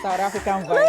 South African vibe.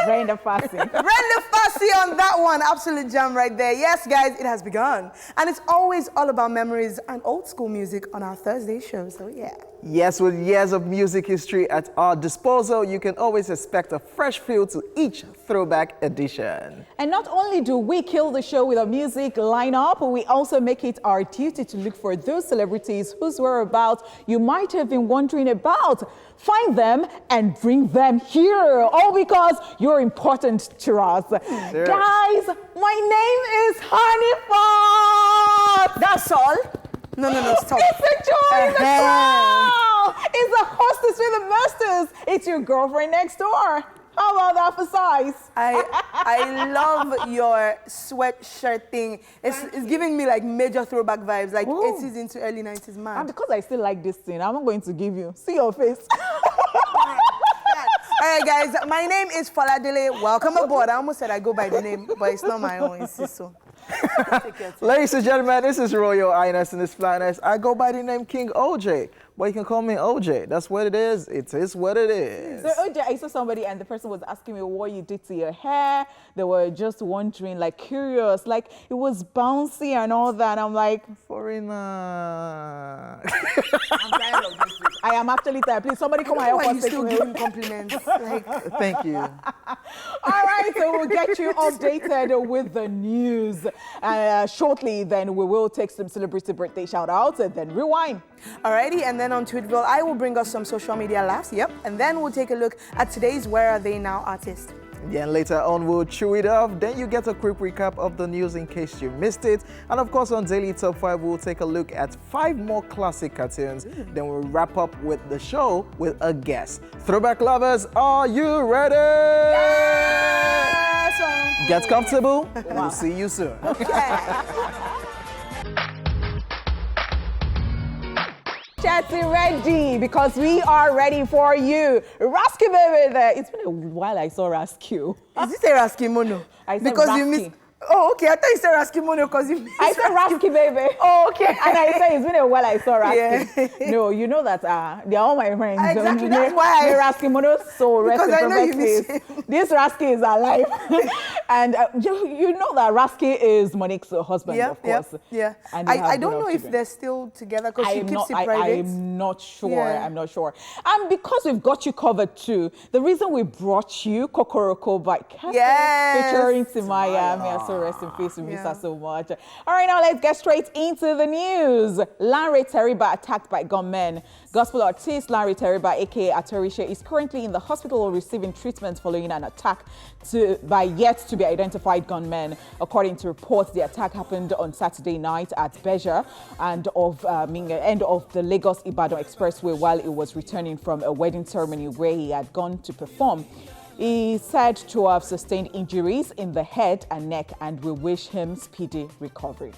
Brenda Fassie. Brenda Fassie on that one. Absolute jam right there. Yes, guys, it has begun. And it's always all about memories and old school music on our Thursday show. So, yeah. Yes, with years of music history at our disposal, you can always expect a fresh feel to each Throwback edition. And not only do we kill the show with a music lineup, we also make it our duty to look for those celebrities whose whereabouts you might have been wondering about. Find them and bring them here, all because you're important to us. Sure. Guys, my name is Honeypot. That's all? No, stop. It's a joy in the crowd. It's the hostess with the masters. It's your girlfriend next door. How about that for size? I love your sweatshirt thing. It's giving me like major throwback vibes, like 80s into early 90s, man. And because I still like this thing, I'm not going to give you. See your face. All right, guys, my name is Faladele. Welcome aboard. I almost said I go by the name, but it's not my own. It's Siso. Ladies and gentlemen, this is Royal Ines in this Flatness. I go by the name King OJ, but you can call me OJ. That's what it is. It is what it is. So OJ, I saw somebody and the person was asking me what you did to your hair. They were just wondering, like curious, like it was bouncy and all that. I'm like, Foreigner. I'm tired of this. I am actually tired. Please, somebody come and help Why us. you still giving compliments? Like, Thank you. All right, so we'll get you updated with the news. Shortly, then we will take some celebrity birthday shout-outs and then rewind. alrighty, and then on Tweetville, I will bring us some social media laughs, yep. And then we'll take a look at today's Where Are They Now artist. Yeah, and later on we'll chew it off. Then you get a quick recap of the news in case you missed it. And of course on Daily Top 5 we'll take a look at 5 more classic cartoons. Then we'll wrap up with the show with a guest. Throwback lovers, are you ready? Yes! Get comfortable. We'll see you soon. Chatty ready because we are ready for you. Rasky baby there. It's been a while I saw Rasky. Is this a Rasky Mono? I said because you Rasky. missed. Oh, okay. I thought you said Rasky Mono because you missed. I said Rasky baby. Oh, okay. And I said it's been a while I saw Rasky. Yeah. No, you know that they're all my friends. Exactly, that's why I- Rasky Mono, so rest Because I in know you perfect miss peace. him. This Rasky is alive. And you know that Rasky is Monique's husband, of course. Yeah. And they have I don't grown know up if together. they're still together because she keeps it private. I'm not sure. Yeah. I'm not sure. And because we've got you covered too, the reason we brought you Kokoroko by Cafe featuring Timaya. May I so rest in peace. We miss her so much. All right, now let's get straight into the news. Lanre Teriba attacked by gunmen. Gospel artist Lanre Teriba, aka Atorise, is currently in the hospital receiving treatment following an attack by yet to be identified gunmen. According to reports, the attack happened on Saturday night at Beja and end of the Lagos-Ibadan Expressway while he was returning from a wedding ceremony where he had gone to perform. He is said to have sustained injuries in the head and neck, and we wish him speedy recovery.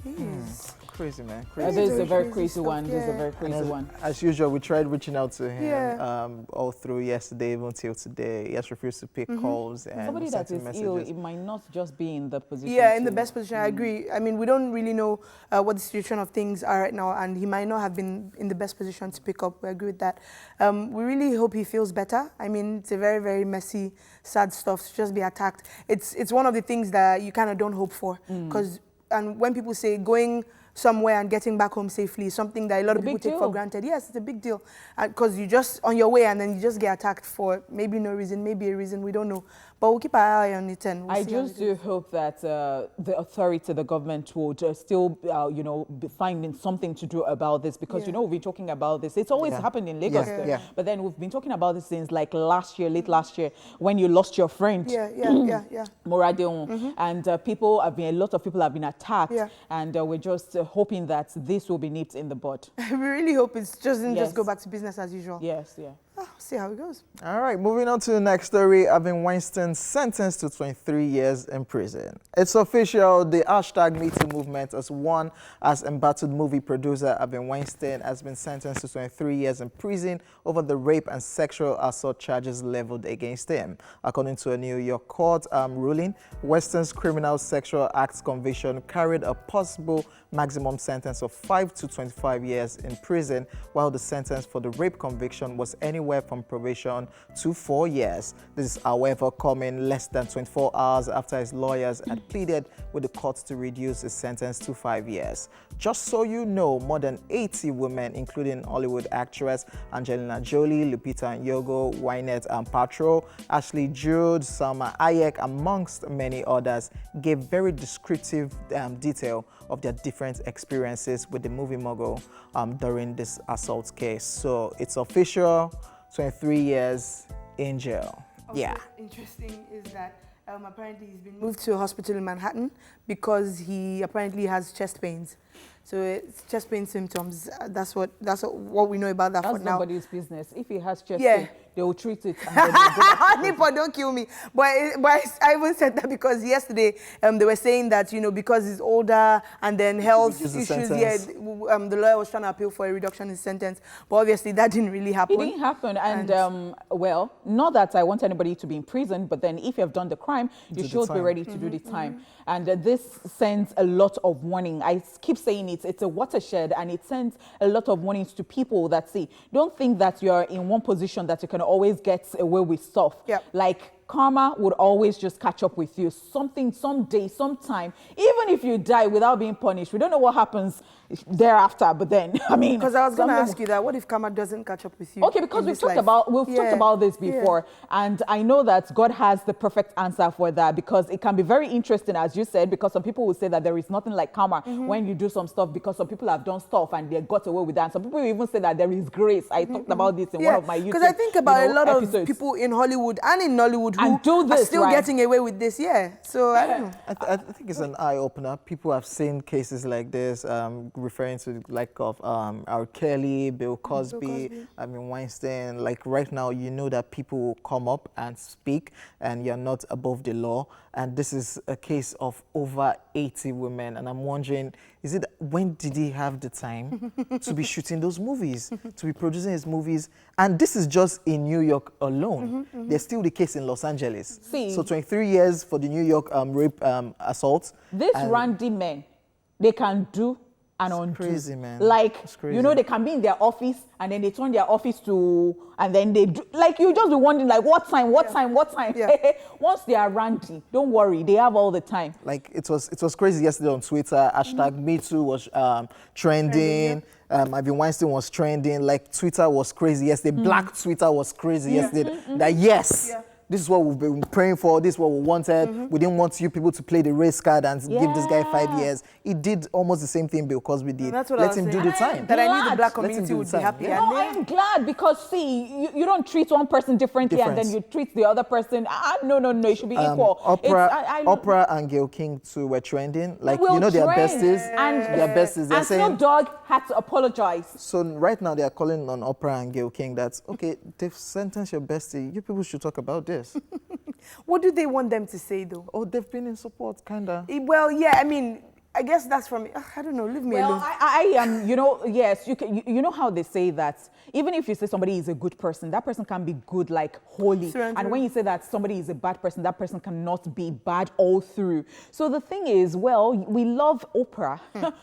Jeez. Crazy, man. This Crazy. is a very crazy crazy stuff, one. This is a yeah. very crazy one. As usual, we tried reaching out to him Yeah. all through yesterday, even till today. He has refused to pick calls and Somebody that sent is messages. ill, it might not just be in the position. Yeah, in the to- best position, I agree. I mean, we don't really know what the situation of things are right now, and he might not have been in the best position to pick up. We agree with that. We really hope he feels better. I mean, it's a very, very messy, sad stuff to just be attacked. It's one of the things that you kind of don't hope for. And when people say going somewhere and getting back home safely is something that a lot of people take for granted. Yes, it's a big deal. Because you just on your way and then you just get attacked for maybe no reason, maybe a reason, we don't know. But we'll keep our eye on it and we'll I see how just it do goes. hope that the authority, the government would still, be finding something to do about this because, we've been talking about this. It's always happened in Lagos. Yeah. But then we've been talking about this since like late last year, when you lost your friend. Yeah. Moradeon. And a lot of people have been attacked. Yeah. And we're just hoping that this will be nipped in the bud. We really hope it doesn't Yes. just go back to business as usual. Yes, yeah. Oh, see how it goes. All right, moving on to the next story. Harvey Weinstein sentenced to 23 years in prison. It's official. The #MeToo movement has won as embattled movie producer Harvey Weinstein has been sentenced to 23 years in prison over the rape and sexual assault charges leveled against him. According to a New York court ruling, Weinstein's criminal sexual acts conviction carried a possible maximum sentence of 5 to 25 years in prison, while the sentence for the rape conviction was anywhere from probation to 4 years. This is, however, coming less than 24 hours after his lawyers had pleaded with the court to reduce his sentence to 5 years. Just so you know, more than 80 women, including Hollywood actress Angelina Jolie, Lupita Nyong'o, Gwyneth Paltrow, Ashley Judd, Salma Hayek, amongst many others, gave very descriptive detail of their different experiences with the movie mogul during this assault case. So it's official, 23 years in jail. Also yeah. Interesting is that apparently he's been moved to a hospital in Manhattan because he apparently has chest pains. So it's chest pain symptoms. That's what we know about that for now. That's nobody's business. If he has chest pain, they will treat it. And then Nipo, don't kill me. But I even said that because yesterday they were saying that, you know, because he's older and then health issues, the lawyer was trying to appeal for a reduction in sentence. But obviously that didn't really happen. It didn't happen. And well, not that I want anybody to be in prison, but then if you have done the crime, you should be ready to do the time. And this sends a lot of warning. I keep saying it's a watershed, and it sends a lot of warnings to people that say, don't think that you're in one position that you can always get away with stuff. Yep. Like, karma would always just catch up with you. Something, someday, sometime, even if you die without being punished, we don't know what happens thereafter, but then, I mean... Because I was going to ask you that, what if karma doesn't catch up with you? Okay, because we've talked about this before, and I know that God has the perfect answer for that, because it can be very interesting, as you said, because some people will say that there is nothing like karma when you do some stuff, because some people have done stuff and they got away with that. And some people even say that there is grace. I talked about this in one of my YouTube because I think about a lot episodes. of people in Hollywood and in Nollywood who do this, are still getting away with this, So I don't know. I think it's an eye-opener. People have seen cases like this, referring to like of R. Kelly, Bill Cosby, I mean Weinstein. Like right now, you know that people will come up and speak, and you're not above the law. And this is a case of over 80 women, and I'm wondering, is it when did he have the time to be shooting those movies, to be producing his movies? And this is just in New York alone. There's still the case in Los Angeles. So 23 years for the New York rape assault. These randy men, they can do and undo. Crazy, man. Like, you know, they can be in their office and then they turn their office to, and then they do, like, you just be wondering, like, what time? Once they are randy, don't worry, they have all the time. Like, it was crazy yesterday on Twitter. #MeToo was trending. Harvey Weinstein was trending. Like, Twitter was crazy yesterday. Black Twitter was crazy yesterday. That this is what we've been praying for. This is what we wanted. We didn't want you people to play the race card and give this guy 5 years. He did almost the same thing Bill Cosby did. That's what Let him do the time. That I knew the black community would be happy. No, I'm glad, because see, you don't treat one person differently and then you treat the other person. No, it should be equal. Oprah and Gayle King too were trending. Like, you know, their besties. And Snoop Dogg had to apologize. So right now they are calling on Oprah and Gayle King that, okay, they've sentenced your bestie. You people should talk about this. What do they want them to say, though? Oh, they've been in support, kinda. Well, yeah, I mean, I guess that's from, I don't know, leave me alone. I am, you know, yes, you know how they say that even if you say somebody is a good person, that person can be good, like, holy. And when you say that somebody is a bad person, that person cannot be bad all through. So the thing is, well, we love Oprah,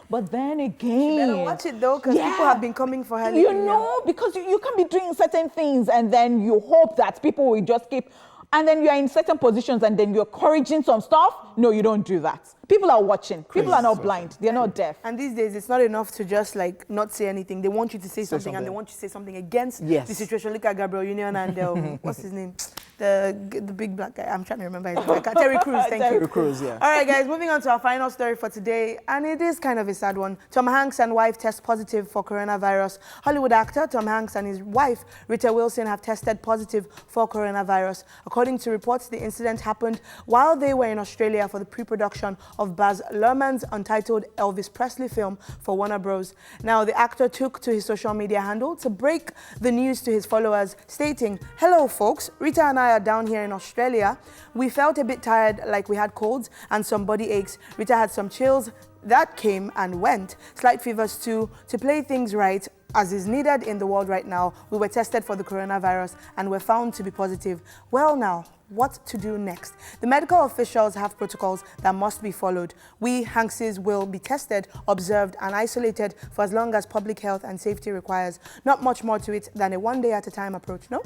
but then again... You better watch it, though, because people have been coming for her. You know, because you can be doing certain things and then you hope that people will just keep... And then you're in certain positions and then you're encouraging some stuff. No, you don't do that. People are watching. People are not blind. They're not deaf. And these days, it's not enough to just like not say anything. They want you to say something, and they want you to say something against the situation. Look at Gabriel Union and what's his name? the big black guy. I'm trying to remember his name. Terry Crews, thank you. Terry Crews, yeah. All right, guys, moving on to our final story for today, and it is kind of a sad one. Tom Hanks and wife test positive for coronavirus. Hollywood actor Tom Hanks and his wife, Rita Wilson, have tested positive for coronavirus. According to reports, the incident happened while they were in Australia for the pre-production of Baz Luhrmann's untitled Elvis Presley film for Warner Bros. Now, the actor took to his social media handle to break the news to his followers, stating, "Hello, folks. Rita and I are down here in Australia. We felt a bit tired, like we had colds and some body aches. Rita had some chills that came and went. Slight fevers too. To play things right, as is needed in the world right now, we were tested for the coronavirus and were found to be positive. Well now, what to do next? The medical officials have protocols that must be followed. We, Hankses, will be tested, observed and isolated for as long as public health and safety requires. Not much more to it than a one day at a time approach, no?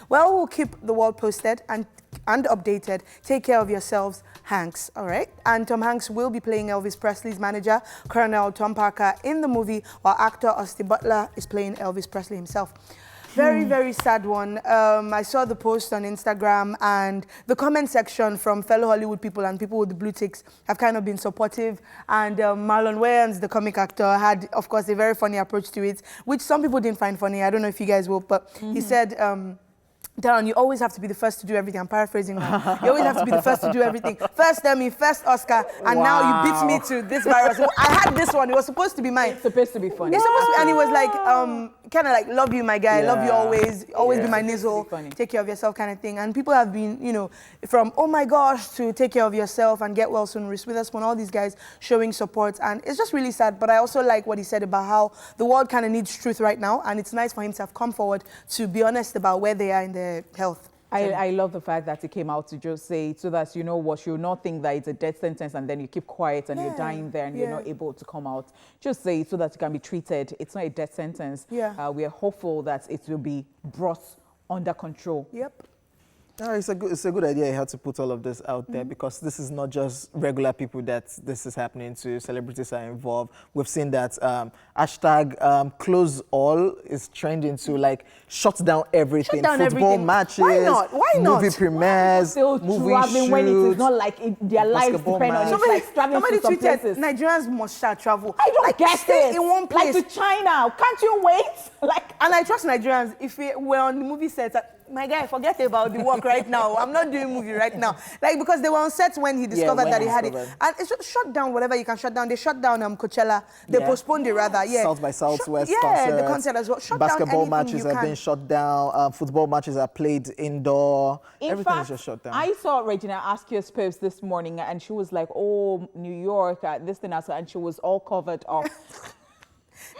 Well, we'll keep the world posted and updated. Take care of yourselves, Hanks, all right? And Tom Hanks will be playing Elvis Presley's manager, Colonel Tom Parker, in the movie, while actor Austin Butler is playing Elvis Presley himself. Very, very sad one. I saw the post on Instagram, and the comment section from fellow Hollywood people and people with the blue ticks have kind of been supportive. And Marlon Wayans, the comic actor, had, of course, a very funny approach to it, which some people didn't find funny. I don't know if you guys will, but he said, Darren, you always have to be the first to do everything. I'm paraphrasing now. You always have to be the first to do everything. First Emmy, first Oscar, and now you beat me to this virus. Well, I had this one. It was supposed to be mine. It's supposed to be funny. It's supposed to be, and it was like, kind of like, love you, my guy. Love you always be my nizzle. Take care of yourself kind of thing. And people have been, you know, from, oh my gosh, to take care of yourself and get well soon, Reese Witherspoon, all these guys showing support. And it's just really sad. But I also like what he said about how the world kind of needs truth right now. And it's nice for him to have come forward to be honest about where they are in their health. I love the fact that he came out to just say it so that you know what, you'll not think that it's a death sentence and then you keep quiet and you're dying there and you're not able to come out. Just say it so that you can be treated. It's not a death sentence. We are hopeful that it will be brought under control. Yep. No, it's a good idea. You have to put all of this out there because this is not just regular people that this is happening to. Celebrities are involved. We've seen that hashtag close all is trending to like shut down everything. Shut down Football everything. matches, Why not? Why not? movie premieres, movie shoots, when it is not like their lives depend on it. It's like traveling to some places. Nigerians must start travel. I don't get stay it. in one place. Like to China. Can't you wait? And I trust Nigerians. If we're on the movie set, my guy, forget about the work right now. I'm not doing movie right now. Like, because they were on set when he discovered that he had it. And it's just shut down whatever you can shut down. They shut down Coachella. They postponed it rather. South by Southwest concert. The concert as well. Shut Basketball down matches have been shut down. Football matches are played indoor. Everything is just shut down. I saw Regina Askews post this morning and she was like, oh, New York, this thing, and she was all covered up.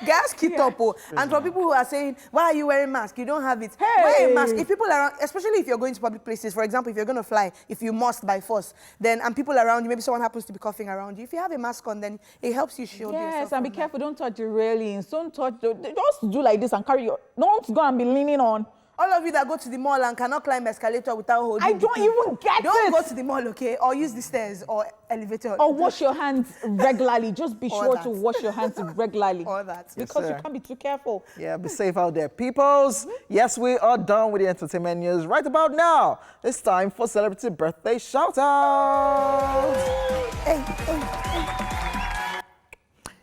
Gas keep up. And for people who are saying, why are you wearing mask? You don't have it. Wear a mask. If people around, especially if you're going to public places, for example, if you're going to fly, if you must by force, then, and people around you, maybe someone happens to be coughing around you, if you have a mask on, then it helps you shield yourself. Yes, and be careful. Don't touch the railings. Don't touch, just do like this and carry your, don't go and be leaning on. All of you that go to the mall and cannot climb escalator without holding I don't even get it. Don't go to the mall, okay? Or use the stairs or elevator. Or wash your hands regularly. Just be sure to wash your hands regularly. Or that. Because you can't be too careful. Yeah, be safe out there, peoples. Yes, we are done with the entertainment news right about now. It's time for celebrity birthday shout-out.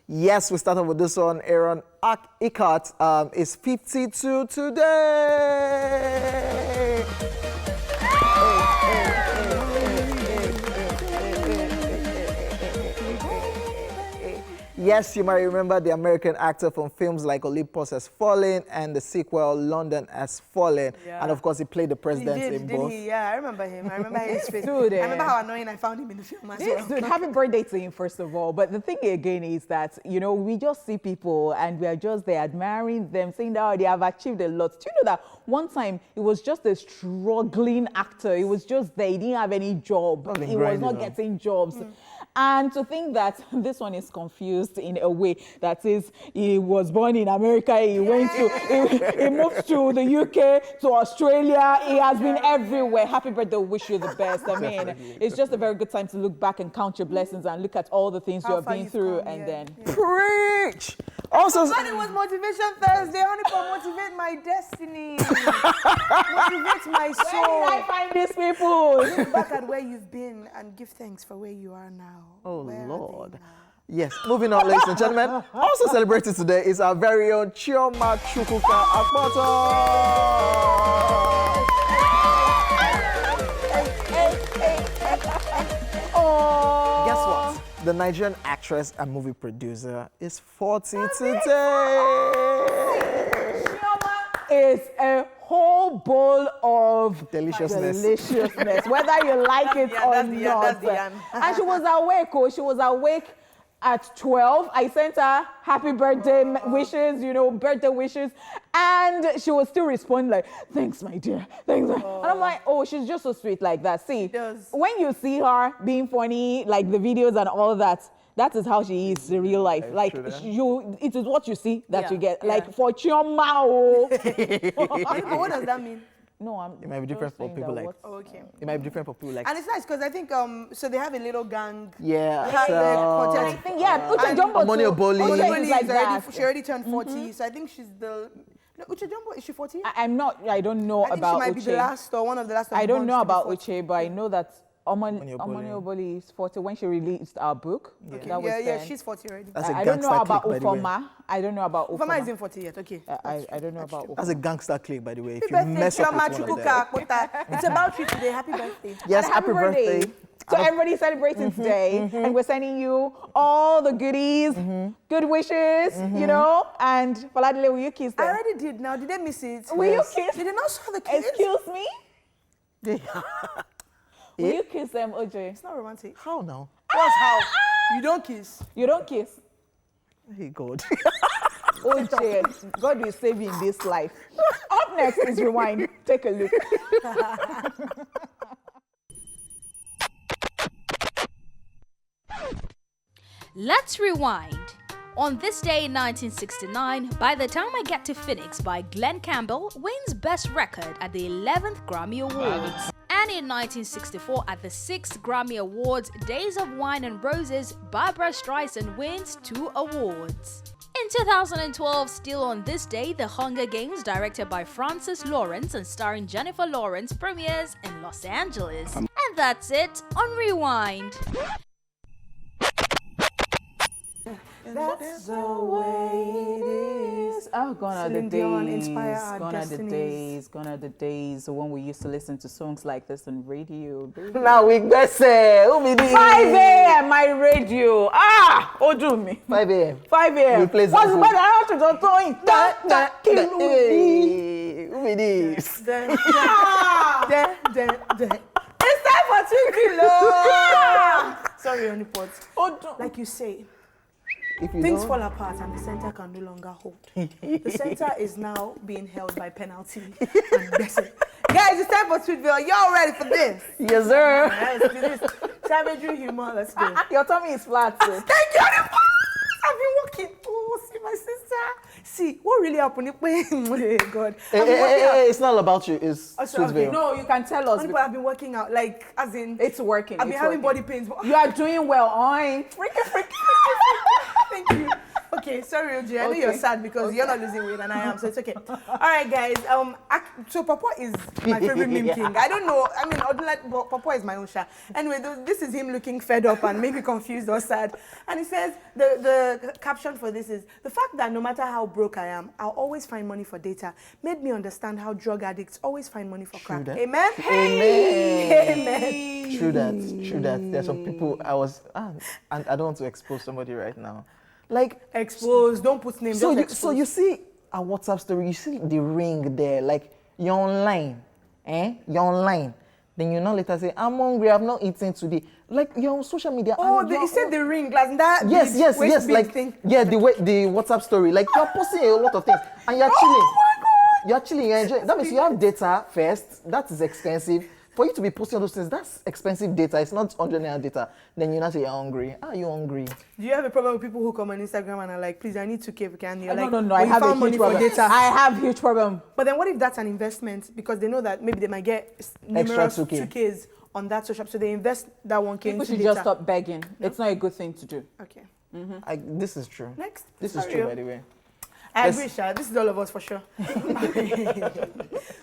Yes, we started with this one. Aaron Eckhart is 52 today. Yes, you might remember the American actor from films like Olympus Has Fallen and the sequel London Has Fallen. And of course, he played the president in both. Yeah, I remember him. I remember his face. I Dude, remember how annoying I found him in the film as well. Dude, happy birthday to him, first of all. But the thing again is that, you know, we just see people and we are just there admiring them, saying that they have achieved a lot. Do you know that one time it was just a struggling actor? He was just there. He didn't have any job. He was not getting jobs. And to think that this one is confused in a way that is, he was born in America, he went to, he moved to the UK, to Australia, he has been everywhere. Happy birthday, wish you the best. I mean, it's just a very good time to look back and count your blessings and look at all the things you have been through and then. Preach! Also, But it was Motivation Thursday. Only for motivate my destiny. Motivate my soul. Where did I find these people? Look back at where you've been and give thanks for where you are now. oh Where are Lord. they now? Yes, moving on, ladies and gentlemen. Also celebrating today is our very own Chioma Chukwuka Akpoto. Guess what? The Nigerian actress and movie producer is 40 today. Is a whole bowl of Deliciousness. whether you like it or that's the yam, not. that's the yam. And she was awake. Oh, she was awake at 12. I sent her happy birthday wishes, birthday wishes, and she was still responding like, "Thanks, my dear. Thanks." And I'm like, "Oh, she's just so sweet like that." See, does. when you see her being funny, like the videos and all that. That is how she is in real life. Like it is what you see that you get. Yeah. Like for Chioma. Oh. What does that mean? No, It might be different for people like. Oh, okay. It might be different for people like. And it's nice because I think so they have a little gang. Yeah. Behind the quartet. I think Uche Jumbo Amoni too. Oboli. Uche Uche is like is already, that. she already turned 40, so I think she's the. No, Uche Jumbo, is she 40? I don't know I think about she might Uche. be the last or one of the last. Of I the don't bunch know to be about 40. Uche, but I know that Amoni Omoni Oboli. Oboli is 40 when she released our book. Okay. That was Yeah, 10. she's 40 already. That's a I don't know gangster about clique, by the way. Ufoma. I don't know about Ufoma. Ufoma isn't 40 yet, okay. I don't know about That's Ufoma. a gangster clique, by the way. If Happy you birthday, mess up Chioma with one of Chukwuka them. Akpota. It's about you today. Happy birthday. Yes, And happy birthday. So everybody's celebrating today, and we're sending you all the goodies, good wishes, and Faladile, will you kiss I them? already did now. Did they miss it? Will you kiss? Did they not saw the kiss? Excuse me? Will you kiss them, OJ? It's not romantic. How now? What's how? You don't kiss. You don't kiss? Hey, God. OJ, God will save you in this life. Up next is Rewind. Take a look. Let's rewind. On this day in 1969, By the Time I Get to Phoenix by Glenn Campbell wins Best Record at the 11th Grammy Awards. And in 1964, at the 6th Grammy Awards, Days of Wine and Roses, Barbra Streisand wins 2 awards. In 2012, still on this day, The Hunger Games, directed by Francis Lawrence and starring Jennifer Lawrence, premieres in Los Angeles. And that's it on Rewind. That's the way it is. Oh, gone are the Celine Dion, days. inspire our Gone are the destinies. days. Gone are the days when we used to listen to songs like this on radio. Baby. Now we go say, 5 a.m. my radio. Ojú mi. 5 a.m. 5 a.m. We play What's the Zanzibar. matter? I want to go to it. Hey, who be this? It's time for Twinkle. Sorry, on the pot. Ojú. Like you say, If you things don't- fall apart and the center can no longer hold. The center is now being held by penalty and blessing. Guys, it's time for Tweetville. Y'all ready for this? Yes, sir. Let's do this. Savagery humor. Let's go. Your tummy is flat. So. Thank you. I've been working. Oh, see my sister. See, what really happened? Oh, God. Hey, I've been working out. it's not about you. It's sorry, okay. Sweetville. No, you can tell us. But I've been working out, like, as in, It's working. I've been it's having working. body pains. You are doing well. Freaking. Thank you. Okay, sorry, OJ. I know you're sad because you're not losing weight and I am, so it's okay. All right, guys. So Papa is my favorite meme king. I don't know. I mean, but Papa is my own sha. Anyway, this is him looking fed up and maybe confused or sad. And he says the caption for this is the fact that no matter how broke I am, I'll always find money for data made me understand how drug addicts always find money for crack. that. Amen. Amen. True that. There's some people and I don't want to expose somebody right now. Like, Expose. Don't put names. so just you expose. see a WhatsApp story, you see the ring there, like you're online, You're online. Then you now later say, I'm hungry, I've not eaten today. Like you're on social media. Oh, he said the ring glass. That yes, waist bead like thing. yeah, the WhatsApp story. Like you're posting a lot of things and you're chilling. Oh my God! You're chilling, you're enjoying. That means you have data first. That is expensive. For you to be posting all those things, that's expensive data. It's not 100 naira data. Then you now say you're hungry. Are you hungry? Do you have a problem with people who come on Instagram and are like, please, I need 2K if you can? You're like, No. "Well, I you have a found money huge for problem. data." I have huge problem. But then what if that's an investment? Because they know that maybe they might get numerous 2K. 2Ks on that social. So they invest that 1K People into should data. just stop begging. It's not a good thing to do. Okay. This is true. Next. This is true, by the way. I agree, Sha. This is all of us for sure.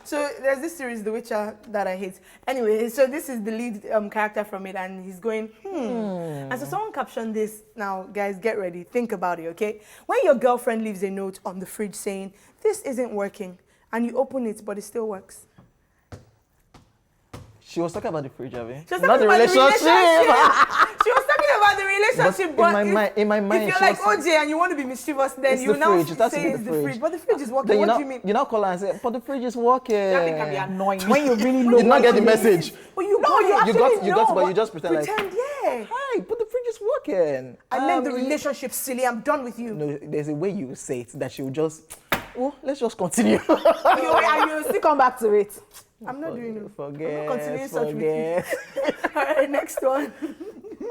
So there's this series, The Witcher, that I hate. Anyway, so this is the lead character from it, and he's going, And so someone captioned this. Now, guys, get ready. Think about it, okay? When your girlfriend leaves a note on the fridge saying, this isn't working, and you open it, but it still works. She was talking about the fridge, Abby. She was talking about the relationship. She was talking about the relationship, but in my mind, if you're like OJ and you want to be mischievous, then you now say it's the fridge. But the fridge is working. What do you mean? You now call her and say, but the fridge is working. That can be annoying when you really know. You did not get the message. But you got it, but you just pretend like, yeah. hi, but the fridge is working. I meant the relationship, silly. I'm done with you. No, there's a way you say it that she will just, let's just continue. And you still come back to it. I'm not doing it. Forget. I'm not continuing such with you. All right, next one.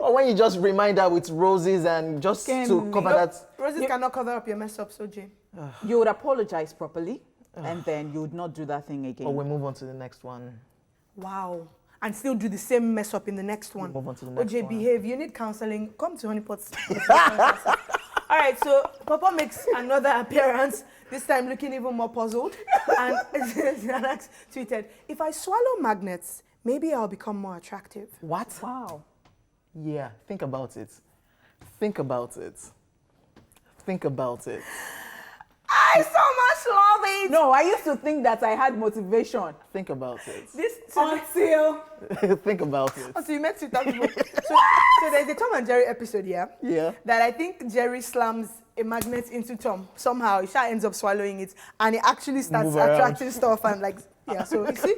Or when you just remind her with roses and just to cover that. Roses cannot cover up your mess up, so Jay. You would apologize properly, and then you would not do that thing again. Or we move on to the next one. Wow. And still do the same mess up in the next one. Move on to the next one. behave. You need counseling. Come to Honeypot's. All right, so Papa makes another appearance, this time looking even more puzzled. And Alex tweeted, if I swallow magnets, maybe I'll become more attractive. What? Wow. Yeah, think about it. Think about it. Think about it. I so much love it. No, I used to think that I had motivation. Think about it. Until think about it. So you met two people. So there's a Tom and Jerry episode here. Yeah. That I think Jerry slams a magnet into Tom. Somehow, he ends up swallowing it, and it actually starts attracting stuff and like, yeah. So you see,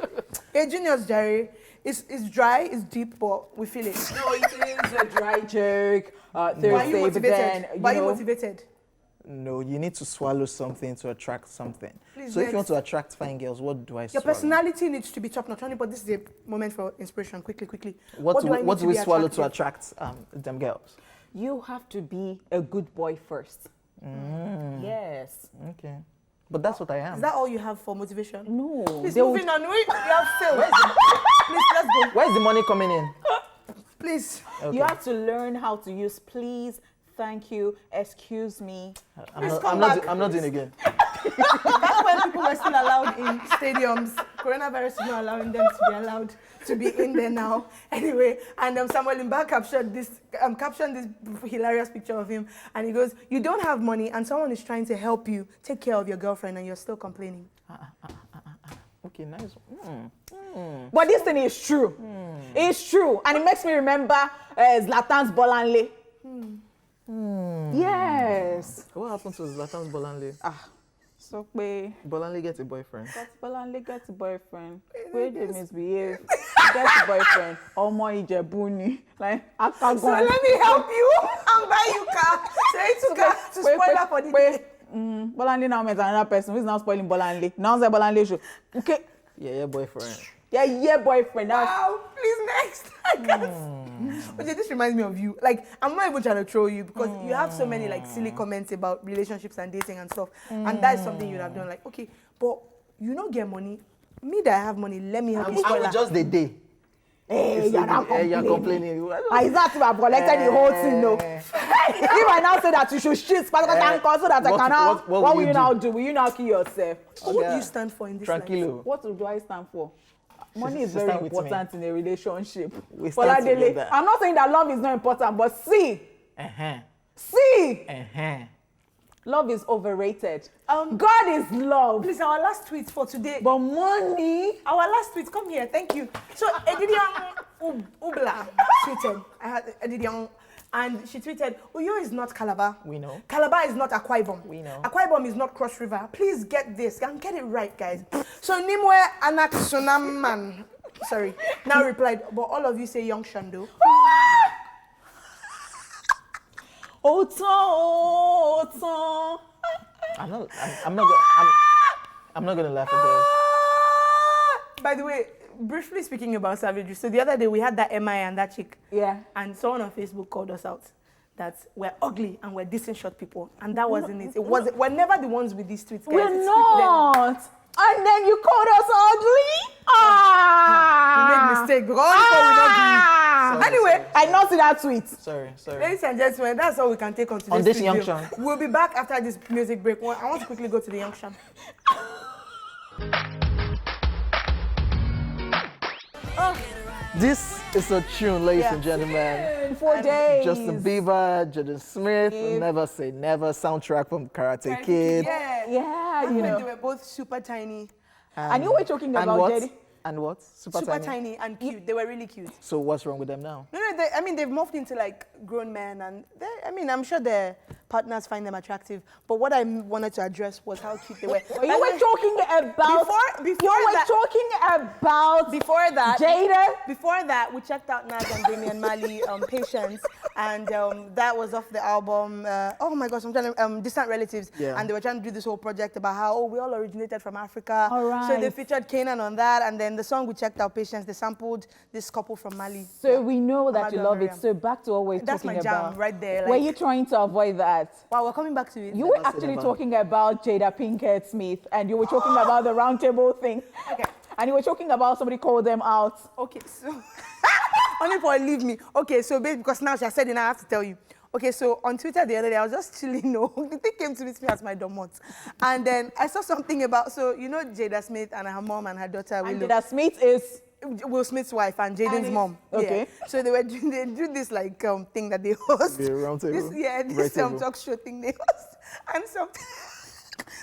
a Junior's Jerry is dry, it's deep, but we feel it. No, it is a dry joke. Thursday, Why are you motivated? Why are you motivated? No, you need to swallow something to attract something. Please, so if you want to attract fine girls, what do I Your swallow? personality needs to be top-notch, but this is a moment for inspiration. Quickly. What do we swallow to attract them girls? You have to be a good boy first. Yes. Okay. But that's what I am. Is that all you have for motivation? No. Please, moving on. You have failed. Please, let's go. Where's the money coming in? Please. Okay. You have to learn how to use please, thank you, excuse me. I'm not doing it again. That's when people were still allowed in stadiums. Coronavirus is not allowing them to be allowed to be in there now. Anyway, and Samuel Imba captioned this hilarious picture of him, and he goes, "You don't have money, and someone is trying to help you take care of your girlfriend, and you're still complaining." Okay, nice. But this thing is true. It's true, and it makes me remember Zlatan's Bolanle. Yes. What happened to Zlatan's Bolanle? So Bolanle gets a boyfriend. Bolanle gets a boyfriend. Where they misbehave. Gets a boyfriend. Omo Ijebuni. Like, so let me help you and buy you car. To spoiler for the day. Bolanle now met another person who is now spoiling Bolanle. Now say Bolanle show. Okay. Yeah, boyfriend. Yeah, boyfriend. Wow, please next. I can't. Okay, this reminds me of you. Like, I'm not even trying to troll you because you have so many like silly comments about relationships and dating and stuff. And that is something you'd have done. Like, okay, but you don't get money. Me that I have money, let me help you. I'm just the day. Hey, you're complaining. Exactly, I've collected the whole thing, no. If I now say that you should shit, so that I can now, what will you now do? Will you now kill yourself? What do you stand for in this life? What do I stand for? Money is very important in a relationship. Together. I'm not saying that love is not important, but see. Love is overrated. God is love. Please, our last tweet for today. But money. Our last tweet, come here, thank you. So, Edidian Ubla tweeted. I had Edidian, and she tweeted, Uyo is not Calabar. We know. Calabar is not Akwa Ibom. We know. Akwa Ibom is not Cross River. Please get this and get it right, guys. So, Nimwe Anaksunaman, sorry, now replied, but all of you say Young Shando. Oton. I'm not gonna laugh at this. By the way, briefly speaking about savagery, so the other day we had that MI and that chick. Yeah. And someone on Facebook called us out that we're ugly and we're decent short people. And that wasn't it. We're never the ones with these tweets, guys. We're not. And then you called us ugly? We made mistake because all we not Anyway, I not see that tweet. Sorry. ladies and gentlemen, that's all we can take on today's this video. junction. We'll be back after this music break. I want to quickly go to the junction. This is a tune, ladies and gentlemen. 4 days. Justin Bieber, Jaden Smith, Never Say Never, soundtrack from Karate Kid. Yeah, you When know. they were both super tiny. And you were talking And about what? Jedi. And what? Super tiny and cute. They were really cute. So what's wrong with them now? No, they've morphed into like grown men, and I'm sure their partners find them attractive. But what I wanted to address was how cute they were. You were talking about Before that, Jada. Before that, we checked out Naz and Damian Marley, Patience, and that was off the album. Oh my gosh, I'm trying to Distant Relatives, and they were trying to do this whole project about how we all originated from Africa. All right. So they featured Kanan on that, and then the song we checked out, Patience, they sampled this couple from Mali. So we know that Amadu you love it. Mariam. So back to what we're That's talking my jam about. right there. Were you trying to avoid that? Wow, we're coming back to it. You were actually talking about Jada Pinkett Smith, and you were talking about the round table thing. Okay. And you were talking about somebody called them out. Okay, so only for leave me. Okay, so because now she has said it, now I have to tell you. Okay, so on Twitter the other day, I was just chilling. The thing came to meet me as my domot, and then I saw something about Jada Smith and her mom and her daughter. And Jada Smith is Will Smith's wife and Jaden's mom. Okay. Yeah. So they do this like thing that they host. The round table. This talk show thing they host, and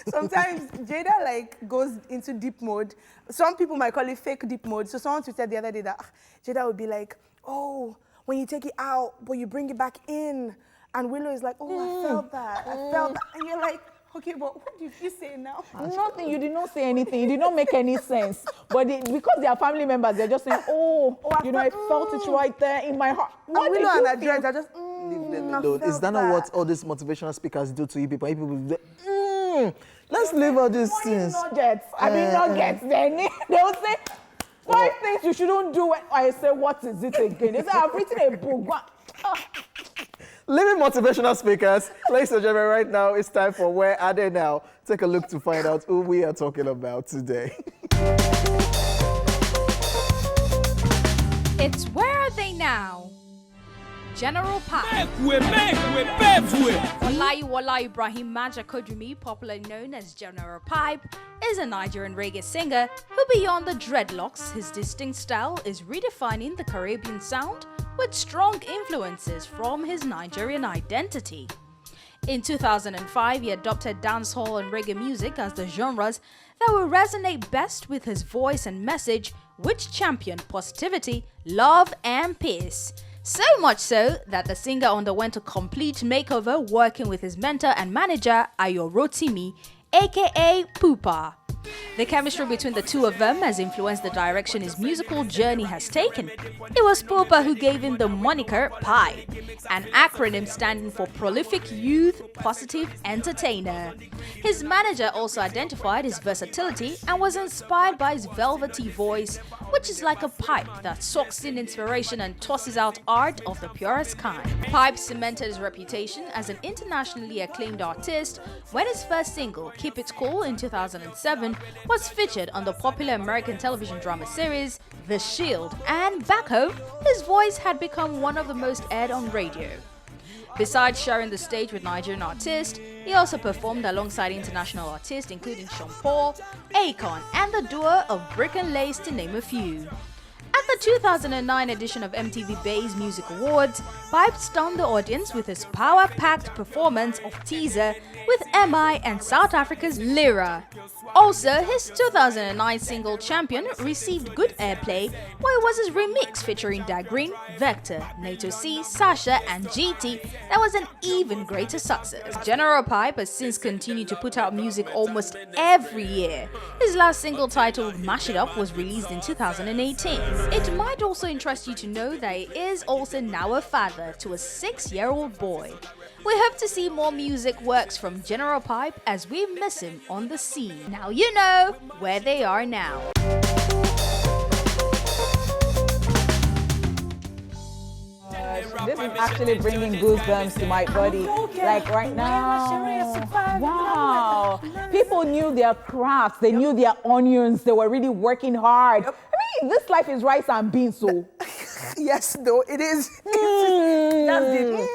sometimes Jada like goes into deep mode. Some people might call it fake deep mode. So someone tweeted the other day that Jada would be like, oh, when you take it out, but you bring it back in. And Willow is like, oh, I felt that. And you're like, okay, but what did you say now? nothing. You did not say anything. It did not make any sense. But because they are family members, they're just saying, I felt it right there in my heart. What did Willow you and feel? Adrian are just, Leave them alone. Is that not what all these motivational speakers do to you people? People will say, let's leave all these things. Nuggets. Nuggets. Then they'll say 5 things you shouldn't do. When I say, what is it again? They say, I've written a book. Leaving motivational speakers, ladies and gentlemen, right now it's time for Where Are They Now? Take a look to find out who we are talking about today. It's Where Are They Now? General Pipe. Olayiwola Ibrahim Majakodrumi, popularly known as General Pipe, is a Nigerian reggae singer who, beyond the dreadlocks, his distinct style is redefining the Caribbean sound with strong influences from his Nigerian identity. In 2005, he adopted dancehall and reggae music as the genres that will resonate best with his voice and message, which championed positivity, love, and peace. So much so that the singer underwent a complete makeover working with his mentor and manager, Ayorotimi, aka Pupa. The chemistry between the two of them has influenced the direction his musical journey has taken. It was Pupa who gave him the moniker Pipe, an acronym standing for Prolific Youth Positive Entertainer. His manager also identified his versatility and was inspired by his velvety voice, which is like a pipe that sucks in inspiration and tosses out art of the purest kind. Pipe cemented his reputation as an internationally acclaimed artist when his first single, Keep It Cool, in 2007, was featured on the popular American television drama series The Shield, and back home, his voice had become one of the most aired on radio. Besides sharing the stage with Nigerian artists, he also performed alongside international artists including Sean Paul, Akon, and the duo of Brick and Lace, to name a few. At the 2009 edition of MTV Bay's Music Awards, Pipe stunned the audience with his power-packed performance of Teaser with MI and South Africa's Lyra. Also, his 2009 single Champion received good airplay, while it was his remix featuring Dagreen, Vector, NATO C, Sasha, and GT that was an even greater success. General Pipe has since continued to put out music almost every year. His last single, titled Mash It Up, was released in 2018. It might also interest you to know that he is also now a father to a 6-year-old boy. We hope to see more music works from General Pipe as we miss him on the scene. Now you know where they are now. This is actually bringing goosebumps to my body. Like right now. Wow. People knew their crafts. They knew their onions. They were really working hard. I mean, this life is rice and beans, so. yes, though, it is. That's the,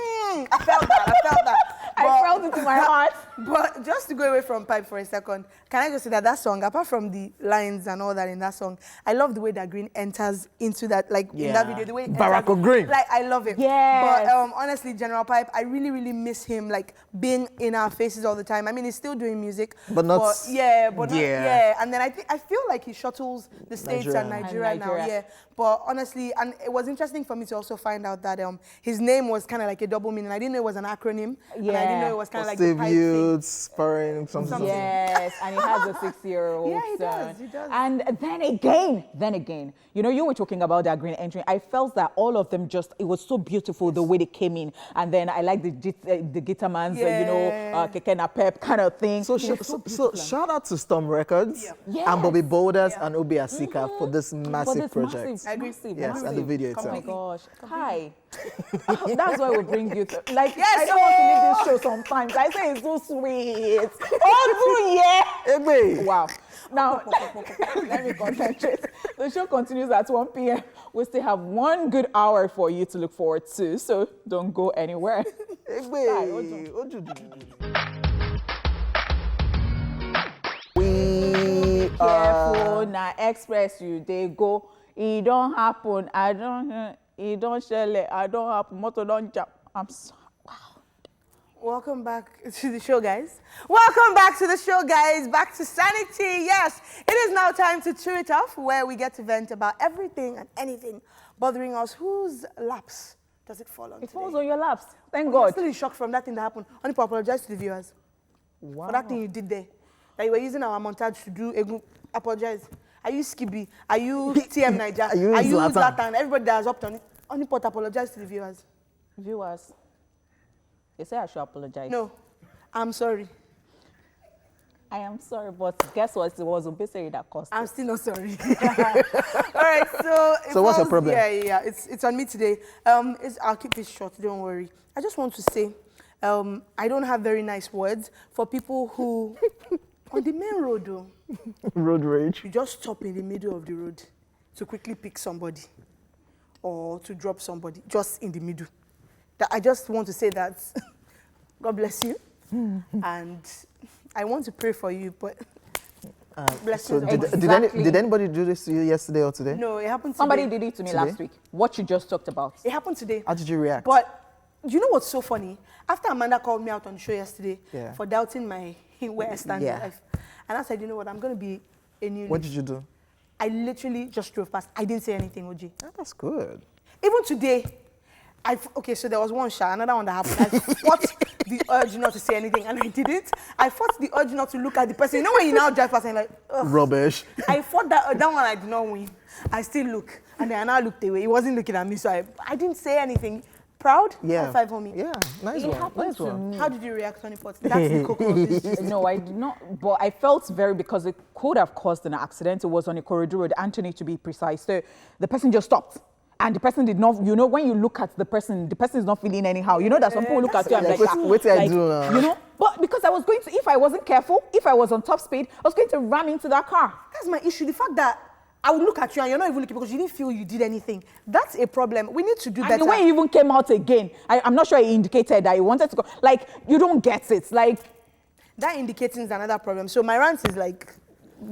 I felt that. I felt it in my heart. But just to go away from pipe for a second, can I just say that song, apart from the lines and all that in that song, I love the way that Green enters into that, like in that video, the way Barack Green. Like, I love it. Yes. But honestly, General Pipe, I really, really miss him, like being in our faces all the time. I mean, he's still doing music. But not... And then I feel like he shuttles the States and Nigeria now, yeah. But honestly, and it was interesting for me to also find out that his name was kind of like a double meaning. I didn't know it was an acronym. Yeah. And I didn't know it was kind of like the pipe thing. Something. Yes, and he has a 6-year-old son. He does. And then again, you know, you were talking about that Green entry. I felt that all of them it was so beautiful the way they came in. And then I like the guitar man's, Keke na Pep kind of thing. So shout out to Storm Records and Bobby Boulders and Obi Asika for this massive project. I agree. Yes, and the video itself. Oh my gosh. Hi. That's why we bring you to, like, I don't want to leave this show sometimes. I say it's so sweet. Wow. Now, let me concentrate. The show continues at 1 p.m. We still have 1 good hour for you to look forward to, so don't go anywhere. Careful, now express you, they go. It don't happen. It don't shell. I don't happen. Motor don't jump. I'm sorry. Wow. Welcome back to the show, guys. Welcome back to the show, guys. Back to sanity. Yes, it is now time to chew it off, where we get to vent about everything and anything bothering us. Whose laps does it fall on? It falls on your laps. Thank God. I'm still in shock from that thing that happened. I need to apologize to the viewers. Wow. For that thing you did there. That you were using our montage to do a group. Apologize. Are you Skibby? Are you TM Niger? Are you Zlatan? Everybody that has opted on it. Only pot apologize to the viewers. Viewers, they say I should apologize. No, I'm sorry. I am sorry, but guess what? It was Obesere that cost. I'm still not sorry. All right, so what's your problem? Yeah. It's on me today. I'll keep it short. Don't worry. I just want to say, I don't have very nice words for people who on the main road, though. Road rage. You just stop in the middle of the road to quickly pick somebody or to drop somebody just in the middle. I just want to say that God bless you. And I want to pray for you, but bless you. Did anybody do this to you yesterday or today? No, it happened today. Somebody did it to me last week. What you just talked about. It happened today. How did you react? But you know what's so funny? After Amanda called me out on the show yesterday for doubting where I stand in life, and I said, you know what, I'm going to be a new What did you do? I literally just drove past. I didn't say anything, OG. Oh, that's good. Even today, so there was one shot, another one that happened. I fought the urge not to say anything, and I didn't. I fought the urge not to look at the person. You know when you now drive past and you're like, ugh. Rubbish. I fought that one, I did not win. I still look, and then I now looked away. He wasn't looking at me, so I didn't say anything. Proud? Yeah. High five for me. Yeah, nice It one. happened Nice to one. me. How did you react, Honeypot? That's the cocoa of this. No, I did not. But I felt because it could have caused an accident. It was on a corridor road, Anthony to be precise. So the person just stopped. And the person did not, you know, when you look at the person is not feeling anyhow. You know that some people look at you and what did I do now? You know, but because I was going to, if I wasn't careful, if I was on top speed, I was going to ram into that car. That's my issue. The fact that I would look at you and you're not even looking because you didn't feel you did anything. That's a problem. We need to do better. And the way he even came out again, I'm not sure he indicated that he wanted to go. Like, you don't get it. Like, that indicating is another problem. So my rant is like,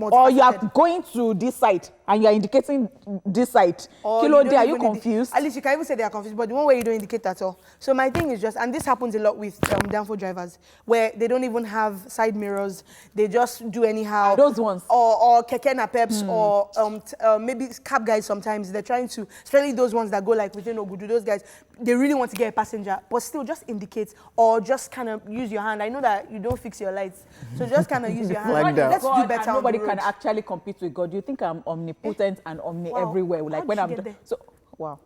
or you are going to this side and you are indicating this side. Kilo day, are you confused? At least you can even say they are confused, but the one way you don't indicate at all. So my thing is just, and this happens a lot with downfall drivers, where they don't even have side mirrors. They just do anyhow. Those ones. Or keke na peps, or maybe cab guys sometimes, they're trying to, especially those ones that go like within Ogudu, those guys, they really want to get a passenger, but still just indicate or just kind of use your hand. I know that you don't fix your lights, so just kind of use your hand. Like that. Let's do better. Nobody can actually compete with God. Do you think I'm omnipotent and everywhere? Like How when did I'm you get there? so wow.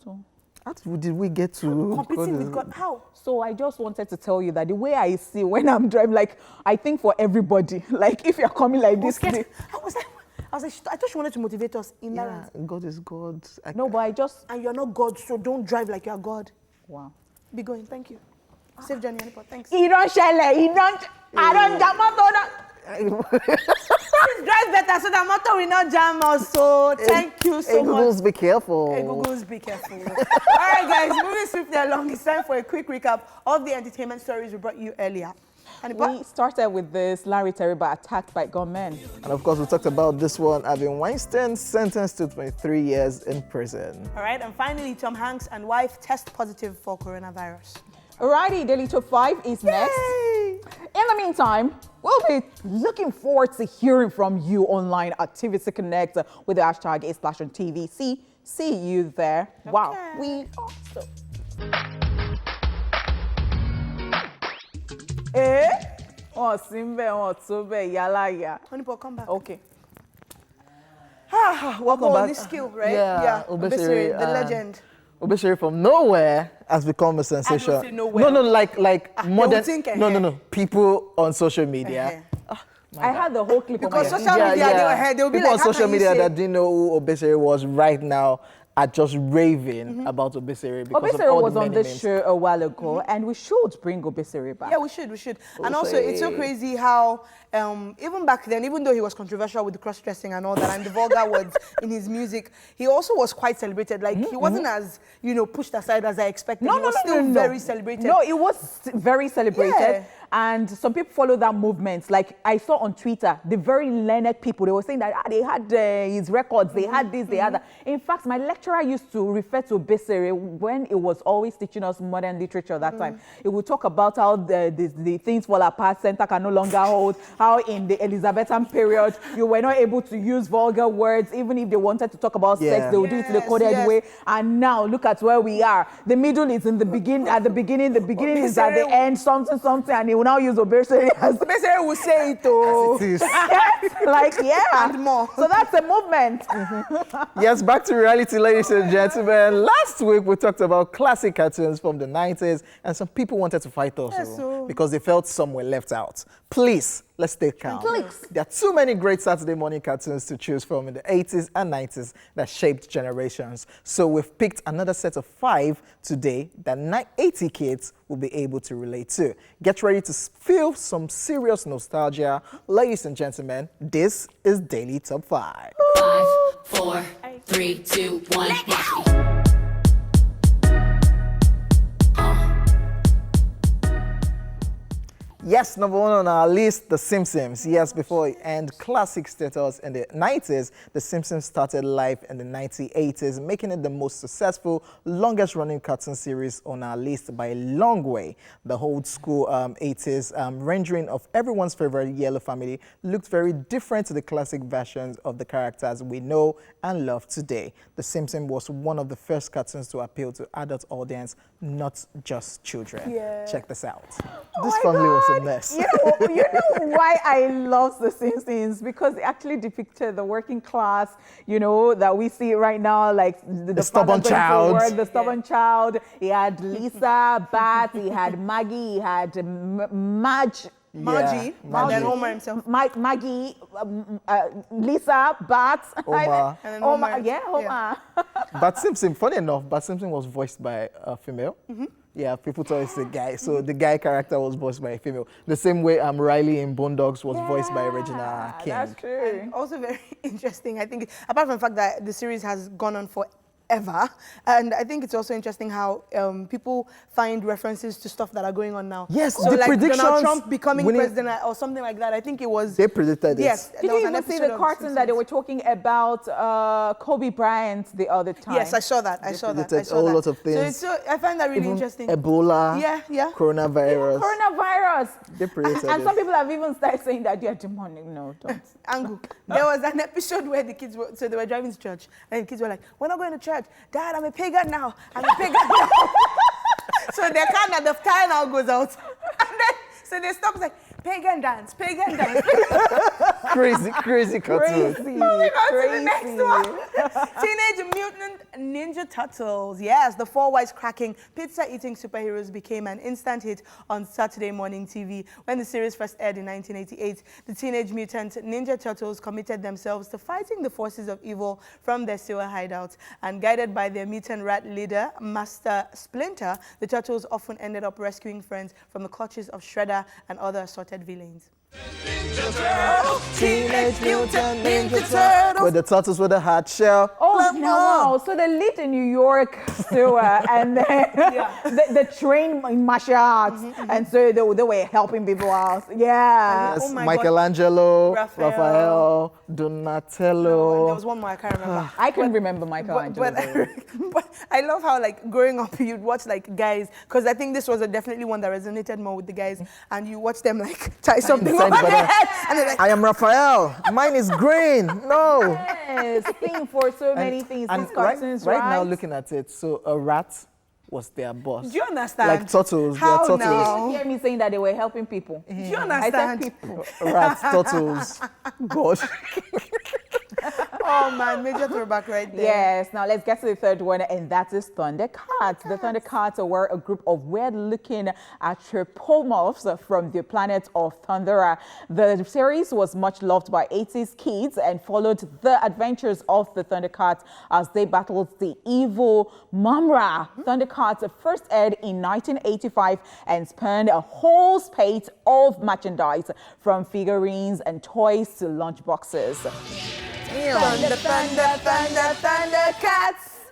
So How did we get to competing with God? How? So I just wanted to tell you that the way I see when I'm driving, like I think for everybody, like if you're coming like this, I was like, I thought she wanted to motivate us in that. Yeah, God is God. No, but I just And you're not God, so don't drive like you're God. wow. Be going. Thank you. Safe journey, Honeypot. Thanks. He don't share, he don't. I don't jam out on that. Please drive get better so that motor will not jam us. So thank you so much. Googles, be careful. Hey, Googles, be careful. All right, guys, moving swiftly along. It's time for a quick recap of the entertainment stories we brought you earlier. We started with this Lanre Teriba attacked by gunmen. And of course, we talked about this one, Harvey Weinstein sentenced to 23 years in prison. All right, and finally, Tom Hanks and wife test positive for coronavirus. Alrighty, Daily Top 5 is next. In the meantime, we'll be looking forward to hearing from you online at TVC Connect with the hashtag #TVC. See you there. Okay. Wow, we also. Oh, Simbe, oh, Tube, Yala, ya. Honeypot, come back. Okay. Welcome back. This skill, right? Yeah, Obesere, the legend. Obesere from nowhere has become a sensation. I don't say nowhere. No, like modern. Think, no. People on social media. I had the whole clip because on my social media, they were here. They will be people like, on social media that didn't know who Obesere was right now are just raving about Obesere because Obesere of all was the on many this names. show a while ago, and we should bring Obesere back. Yeah, we should. And also, it's so crazy how even back then, even though he was controversial with the cross-dressing and all that, and the vulgar words in his music, he also was quite celebrated. Like, he wasn't as, pushed aside as I expected. He was still very celebrated. No, it was very celebrated. Yeah. And some people follow that movement. Like I saw on Twitter, the very learned people, they were saying that they had his records, they had this, they had that. In fact, my lecturer used to refer to Obesere when it was always teaching us modern literature that time. It would talk about how the things fall apart, center can no longer hold, how in the Elizabethan period, you were not able to use vulgar words, even if they wanted to talk about sex, they would do it in the coded way. And now look at where we are. The middle is in the beginning, at the beginning is at the end, something, and it will now use Obesere as Obesere will say it too. And more. So that's a movement. Yes, back to reality, ladies and gentlemen. Last week we talked about classic cartoons from the 90s, and some people wanted to fight us because they felt some were left out. Please, let's stay calm. There are too many great Saturday morning cartoons to choose from in the 80s and 90s that shaped generations. So we've picked another set of 5 today that 80 kids will be able to relate to. Get ready to feel some serious nostalgia. Ladies and gentlemen, this is Daily Top 5. 5, 4, 3, 2, 1, watch me. Yes, number 1 on our list, The Simpsons. Yes, before it earned classic status in the 90s, The Simpsons started life in the 1980s, making it the most successful, longest-running cartoon series on our list by a long way. The old school 80s rendering of everyone's favorite yellow family looked very different to the classic versions of the characters we know and love today. The Simpsons was one of the first cartoons to appeal to adult audience, not just children. Check this out. This family was a mess. You know why I love The Simpsons? Because it actually depicted the working class, that we see right now, like the stubborn child. Work, the stubborn child. He had Lisa, Bart, he had Maggie, he had Margie, and then Homer himself. Maggie, Lisa, Bart, Omar. And then Homer. Homer. Bart Simpson, funny enough, Bart Simpson was voiced by a female. Yeah, people thought it's a guy. So the guy character was voiced by a female. The same way Riley in Boondocks was voiced by Regina King. That's true. And also very interesting, I think, apart from the fact that the series has gone on for ever. And I think it's also interesting how people find references to stuff that are going on now. Yes, so the like predictions. Donald Trump becoming president or something like that. I think it was... They predicted it. Yes. Did you even see the cartoon that they were talking about Kobe Bryant the other time? Yes, I saw that. I saw that. A whole lot of things. So I find that really interesting. Ebola. Yeah. Coronavirus. Coronavirus. They predicted and it. some people have even started saying that you're demonic. No, don't. Angle. There was an episode where the kids were, so they were driving to church, and the kids were like, "We're not going to church. Dad, I'm a pagan now. I'm a pagan now." So the car now goes out. And then, so they stop like, pagan dance. Crazy cartoon. Moving on to the next one. Teenage Mutant Ninja Turtles. Yes, the 4 wisecracking, pizza-eating superheroes became an instant hit on Saturday morning TV. When the series first aired in 1988, the Teenage Mutant Ninja Turtles committed themselves to fighting the forces of evil from their sewer hideouts. And guided by their mutant rat leader, Master Splinter, the Turtles often ended up rescuing friends from the clutches of Shredder and other assorted villains. Teenage Mutant Ninja Turtles. With the turtles with the hard shell. Oh, no. So they lived in New York still, and then they trained in martial arts, and so they were helping people out. Yeah. Yes, Oh my Michelangelo, God. Raphael, Donatello. And there was one more I can't remember. I can remember Michelangelo. But I love how, like, growing up, you'd watch, like, guys, because I think this was definitely one that resonated more with the guys, and you watch them, like, tie something over their head, and they're like, I am Raphael. Mine is green. No. Yes, thing for so many things. And These cartoons, right now, looking at it, so a rat was their boss. do you understand? Like turtles, they How are turtles. now? You hear me saying that they were helping people. Do you I understand? said people. Rats, turtles. God. Oh man, major throwback right there. Yes, now let's get to the third one, and that is Thundercats. The Thundercats were a group of weird-looking anthropomorphs from the planet of Thundera. The series was much loved by 80s kids and followed the adventures of the Thundercats as they battled the evil Mumra. Thundercats first aired in 1985 and spanned a whole spate of merchandise from figurines and toys to lunchboxes. Thundercats.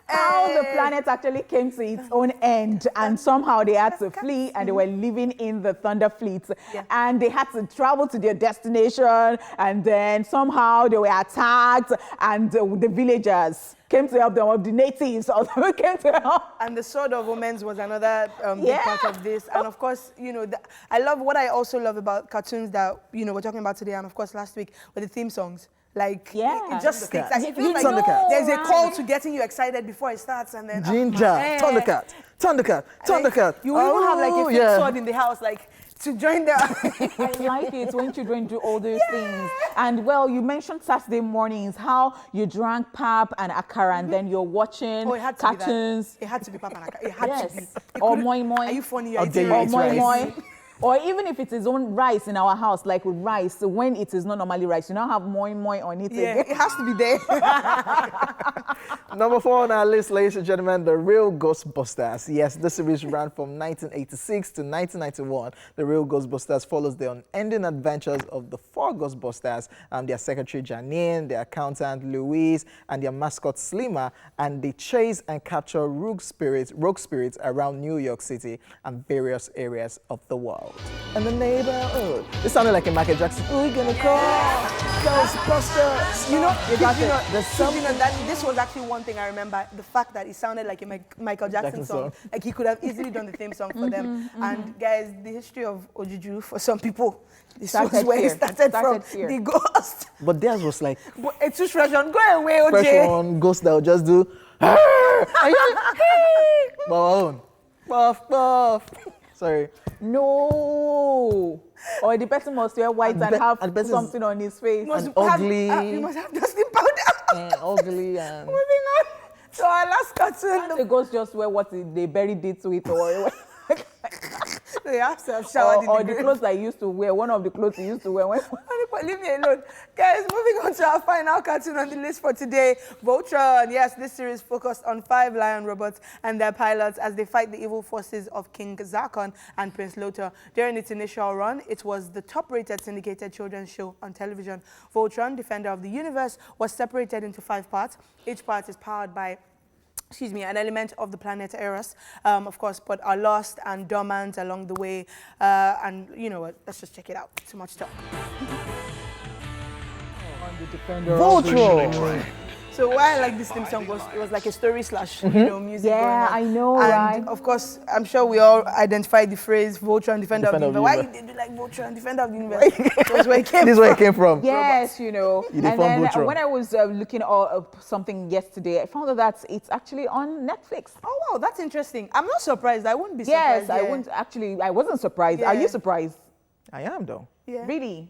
How the planet actually came to its own end, and somehow they had to flee, and they were living in the Thunder Fleet, and they had to travel to their destination, and then somehow they were attacked, and the villagers came to help them, or the natives also came to help. And the Sword of Omens was another big part of this. And of course, you know, I love what I also love about cartoons that, you know, we're talking about today, and of course last week, were the theme songs. Like, it just sticks. Like, it feels like there's a call to getting you excited before it starts, and then Ginger, Thundercat, Thundercat, Thundercat. You will even have like a fake sword in the house, like, to join the... I like it when children do all those things. And well, you mentioned Saturday mornings, how you drank pap and akara, and then you're watching cartoons. It had to be pap and akara. It had to be. Or moi moi. Are you funny? Or moi moi. Or even if it is on rice in our house, like with rice, so when it is not normally rice, you now have moi moi on it again. It has to be there. Number 4 on our list, ladies and gentlemen, The Real Ghostbusters. Yes, this series ran from 1986 to 1991. The Real Ghostbusters follows the unending adventures of the 4 Ghostbusters, their secretary Janine, their accountant Louise, and their mascot Slimmer, and they chase and capture rogue spirits around New York City and various areas of the world. And the neighborhood. This sounded like a Michael Jackson. Who are you gonna call? Ghostbusters. You know, that this was actually one thing I remember, the fact that it sounded like a Michael Jackson song. Like he could have easily done the theme song for them. And guys, the history of Ojuju, for some people, this was where it started from. The ghost. But theirs was like, a tooth fresh one, go away, OJ. Fresh one, ghost that will just do, buff. Sorry. No. Or the person must wear white and have something on his face. You must have dusting powder. And ugly and... Moving on to our last cartoon. The ghost just wear what they buried it with, or They have to have showered or the clothes I used to wear. One of the clothes he used to wear. Leave me alone. Guys, moving on to our final cartoon on the list for today, Voltron. Yes, this series focused on 5 lion robots and their pilots as they fight the evil forces of King Zarkon and Prince Lothar. During its initial run, it was the top-rated syndicated children's show on television. Voltron, Defender of the Universe, was separated into 5 parts. Each part is powered by an element of the planet Eros, of course, but are lost and dormant along the way. And you know what? Let's just check it out. Too much talk. Voltron. So why I like this theme song was it was like a story slash music going on. I know, and right? Of course, I'm sure we all identified the phrase Voltron, Defender of the Universe. Why did you like Voltron, Defender of the Universe? That's where it came from. This is where it came from. Yes, you know. And then Voltron. when I was looking up something yesterday, I found out that it's actually on Netflix. Oh wow, that's interesting. I'm not surprised. I wouldn't be surprised. Yes, I wouldn't actually. I wasn't surprised. Are you surprised? I am though. Yeah. Really?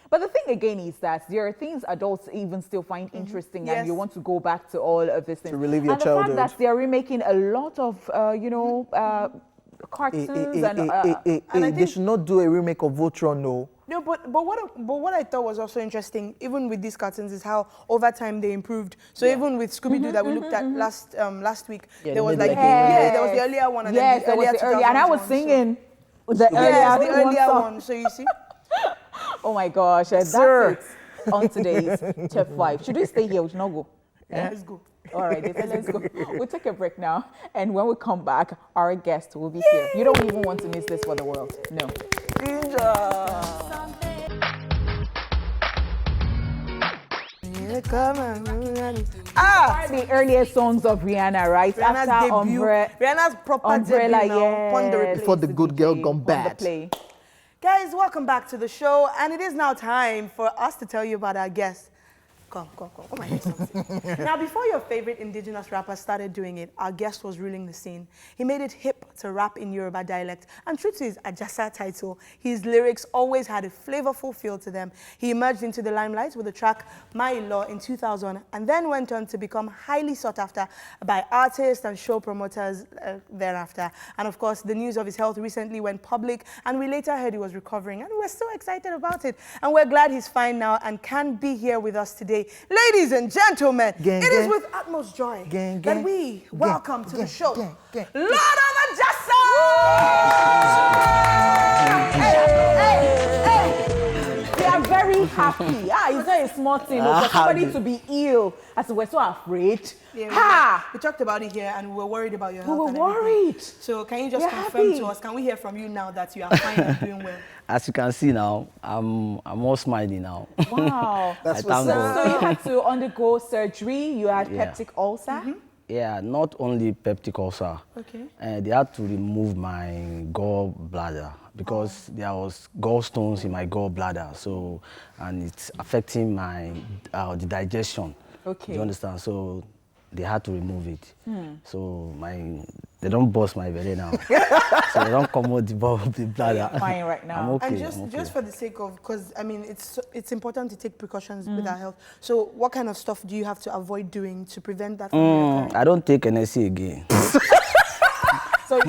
But the thing again is that there are things adults even still find interesting, and you want to go back to all of these things. To relive your and childhood. the fact that they're remaking a lot of, cartoons and they should not do a remake of Voltron, no. No, but what I thought was also interesting, even with these cartoons, is how over time they improved. So even with Scooby-Doo that we looked at last week, there was like there was the earlier one, and then the earlier and I was singing the earlier one. So you see. Oh my gosh, that's it on today's Top 5. Should we stay here? We should not go. Yeah, let's go. All right, let's go. We'll take a break now. And when we come back, our guest will be here. You don't even want to miss this for the world. No. The earliest songs of Rihanna, right? Rihanna's After debut. Rihanna's proper Umbrella, debut now. Pon the yes. replay. Before the good girl gone bad. Guys, welcome back to the show, and it is now time for us to tell you about our guest. Come. Oh my God. Now, before your favorite indigenous rapper started doing it, our guest was ruling the scene. He made it hip to rap in Yoruba dialect, and true to his Ajasa title, his lyrics always had a flavorful feel to them. He emerged into the limelight with the track My Law in 2000, and then went on to become highly sought after by artists and show promoters thereafter. And of course, the news of his health recently went public, and we later heard he was recovering, and we're so excited about it. And we're glad he's fine now and can be here with us today. Ladies and gentlemen, it is with utmost joy that we welcome to the show, Lord of Ajasa! We are very happy. It's not a small thing. For somebody to be ill, as we're so afraid. Yeah, we talked about it here, and we were worried about your health. We were worried. So can you just confirm to us, can we hear from you now that you are fine and doing well? As you can see now, I'm all smiling now. Wow. That's what's up. So you had to undergo surgery. You had peptic ulcer. Yeah, not only peptic ulcer. Okay. They had to remove my gallbladder because there was gallstones in my gallbladder. So, and it's affecting my the digestion. Okay. Do you understand? So they had to remove it. So they don't bust my belly now. So they don't come out the bladder. Fine right now. I'm okay. And I'm okay. just for the sake of, because I mean, it's important to take precautions with our health. So what kind of stuff do you have to avoid doing to prevent that from occurring? I don't take NSC again. So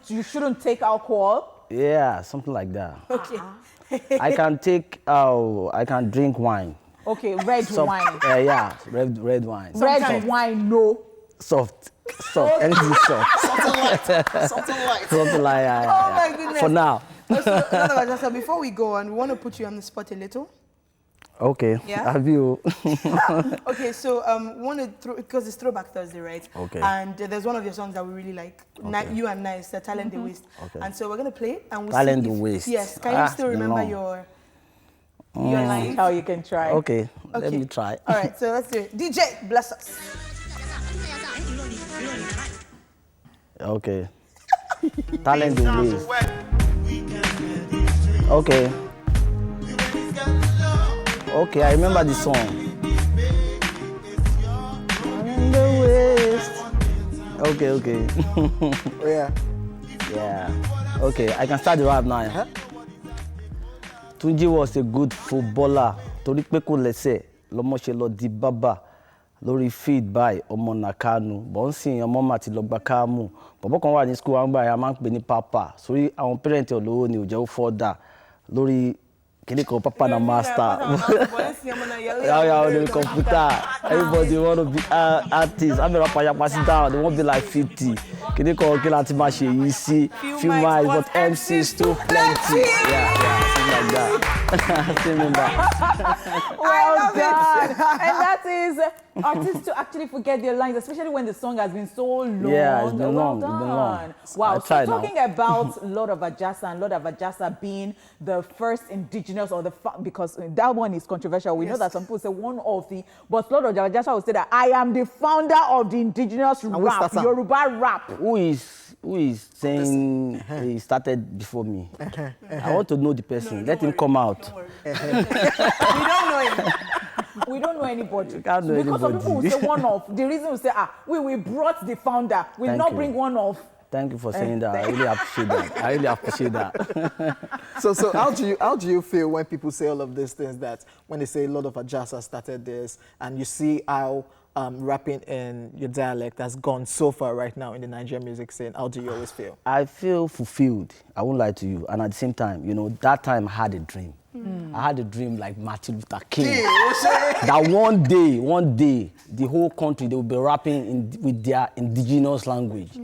you shouldn't take alcohol? Yeah, something like that. Okay. I can drink wine. Okay, red wine. Yeah, red wine. Red wine, no. Soft, anything soft. Something like Oh my goodness. For now. So before we go on, we want to put you on the spot a little. Okay. Yeah? Have you? Okay, so want to throw, because it's Throwback Thursday, right? Okay. And there's one of your songs that we really like. Okay. You and Nice, Talent the Waste. Okay. And so we're gonna play it, and we'll Talent see the if- Waste. Yes. Can you still it's been remember long. your line? How you can try. Okay, let me try. All right, so let's do it. DJ, bless us. Okay. Talent the Waste. Okay. Okay, I remember the song. Talent the Waste. Okay. Oh, yeah. Yeah. Okay, I can start the rap now. Huh? Tunji was a good footballer. Torí pé kò lẹ́sẹ̀ lọ́mọ ṣe lọ di bàbá lórí feed by ọmọ Nakanu. Bọ́n sìn ọmọ mà ti lọ gba káàmù. Bọ̀bọ́ kan wà ní school wa ń gbà yà máa ń pè ní papa. Sórí àwọn parent olówó ni ò jẹ́ ó fọ́dà lórí kìnní kan papa na master. Yeah, on the computer. Everybody want to be artists. I'm a rapper, sit down. They won't be like 50. Can you call Kilati Mashi? You see, few mics, but MCs too plenty. Yeah, something like that. Still remember. Well done. And that is artists to actually forget their lines, especially when the song has been so long. Yeah, it's been long. Well It's been long. Wow. I So tried talking about Lord of Ajasa and Lord of Ajasa being the first indigenous or because that one is controversial. We know that some people say one of the, but Lord of Ajasa will say that I am the founder of the indigenous rap, Yoruba rap. Who is saying he started before me? I want to know the person. Let him come out. We don't know him. We don't know anybody. Can't know because some anybody. people will say one of. The reason we say, we brought the founder. We Thank not you. bring one of. Thank you for saying that. I really appreciate that. So how do you feel when people say all of these things, that when they say a lot of Ajasa started this, and you see how rapping in your dialect has gone so far right now in the Nigerian music scene? How do you always feel? I feel fulfilled. I won't lie to you. And at the same time, that time I had a dream. I had a dream like Martin Luther King. That one day, the whole country, they will be rapping with their indigenous language.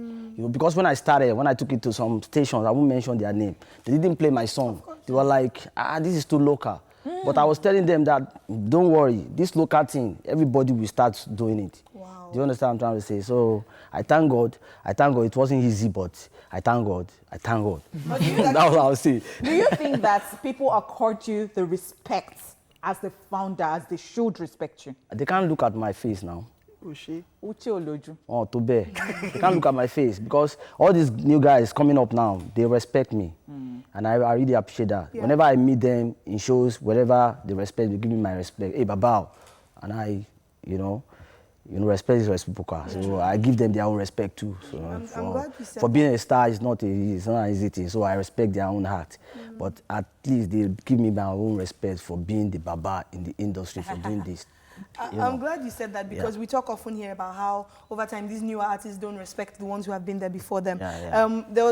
Because when I took it to some stations, I won't mention their name. They didn't play my song. They were like, this is too local. But I was telling them that, don't worry, this local thing, everybody will start doing it. Wow. Do you understand what I'm trying to say? So I thank God. It wasn't easy, but I thank God. That's what I was saying. Do you think that people accord you the respect as the founder, as they should respect you? They can't look at my face now. Uche Oloju. Oh, to bear. They can't look at my face because all these new guys coming up now, they respect me. And I really appreciate that. Yeah. Whenever I meet them in shows, wherever they respect, they give me my respect. Hey, Babao. And I, respect is reciprocal. So I give them their own respect too. So I'm glad you said for being a star, it's not an easy thing. So I respect their own heart. But at least they give me my own respect for being the Baba in the industry, for doing this. I'm glad you said that because we talk often here about how over time these newer artists don't respect the ones who have been there before them.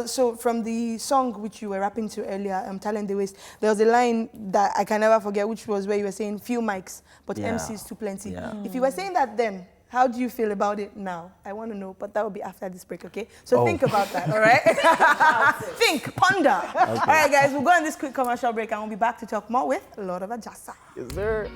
So from the song which you were rapping to earlier, Talent They Waste, there was a line that I can never forget, which was where you were saying few mics, but MCs too plenty. If you were saying that then, how do you feel about it now? I want to know, but that will be after this break, okay? So think about that, all right? Think, ponder. Okay. All right, guys, we'll go on this quick commercial break and we'll be back to talk more with a lot of Ajasa. Is there?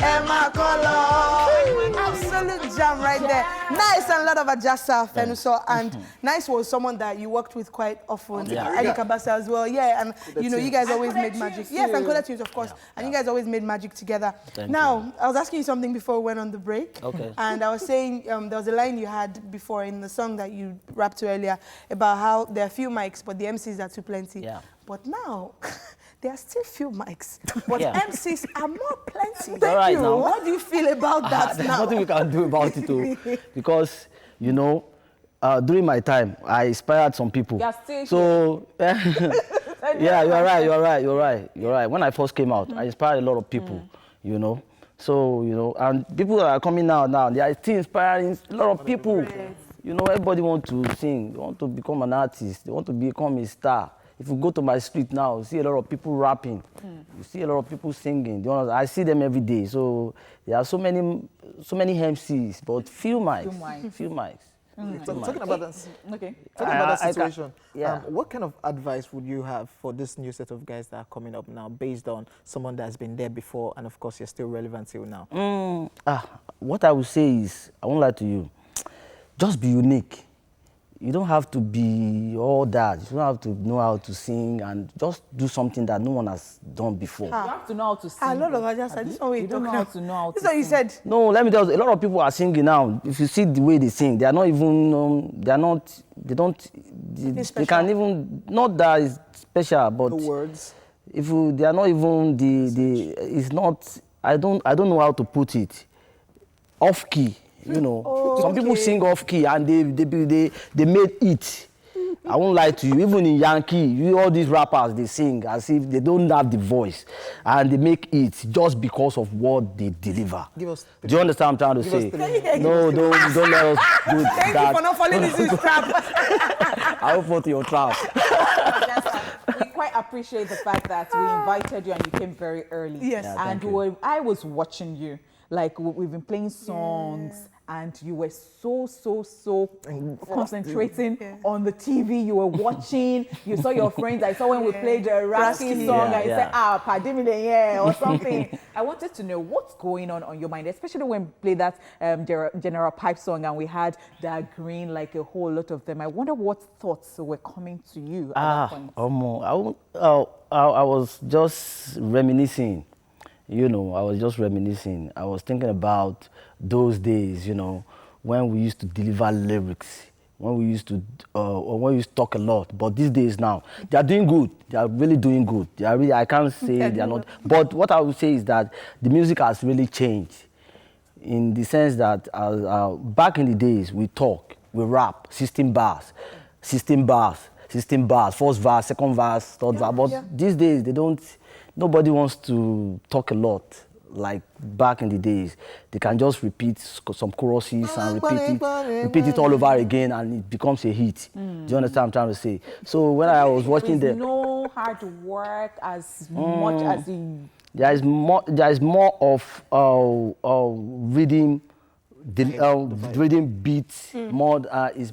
Emma Color. Absolute jam right there. Nice and a lot of Ajasa, Fenuso, and Nice was someone that you worked with quite often. Eddie Kabasa as well, and you guys always made magic. Yes, and Koda Tunes, of course. And you guys always made magic together. Now, I was asking you something before we went on the break. Okay. And I was saying there was a line you had before in the song that you rapped to earlier about how there are few mics, but the MCs are too plenty. Yeah. But now, there are still few mics, but MCs are more plenty. Thank you. Now. What do you feel about that There's now? nothing we can do about it, too. Because, during my time, I inspired some people. So, yeah, you're right. When I first came out, I inspired a lot of people, So, and people that are coming out now, they are still inspiring a lot of people. Everybody wants to sing, they want to become an artist, they want to become a star. If you go to my street now, you see a lot of people rapping. You see a lot of people singing. I see them every day. So there are so many MCs, but few mics. Talking about that situation, what kind of advice would you have for this new set of guys that are coming up now, based on someone that's been there before, and of course you're still relevant till now? What I would say is, I won't lie to you, just be unique. You don't have to be all that. You don't have to know how to sing, and just do something that no one has done before. You have to know how to sing. A lot of Ajasa, this one way you don't know how to know how to sing. This is what you said. No, let me tell you, a lot of people are singing now. If you see the way they sing, they are not even, they can't even, not that it's special, but the words. They are not even it's not, I don't know how to put it, off key. Some people sing off key and they made it. I won't lie to you. Even in Yankee, all these rappers, they sing as if they don't have the voice, and they make it just because of what they deliver. Do you understand what I'm trying to say? No, don't let us do that. Thank you for not falling into this trap. I will fall to your trap. We quite appreciate the fact that we invited you and you came very early. Yes. And I was watching you. Like, we've been playing songs, and you were so concentrating on the TV. You were watching. You saw your friends. I saw when we played the Rasky song, and you said, Padimile, or something. I wanted to know what's going on your mind, especially when we played that General Pipe song, and we had that green, like a whole lot of them. I wonder what thoughts were coming to you at that point. I was just reminiscing. I was just reminiscing. I was thinking about those days, when we used to deliver lyrics, when we used to talk a lot. But these days now, they are doing good. They are really doing good. I can't say they are not. But what I would say is that the music has really changed, in the sense that back in the days, we talk, we rap, 16 bars, first verse, second verse, third verse. But these days, nobody wants to talk a lot like back in the days. They can just repeat some choruses and repeat it all over again, and it becomes a hit. Do you understand what I'm trying to say? So when I was watching them, no hard work as much as there is more of reading reading beats is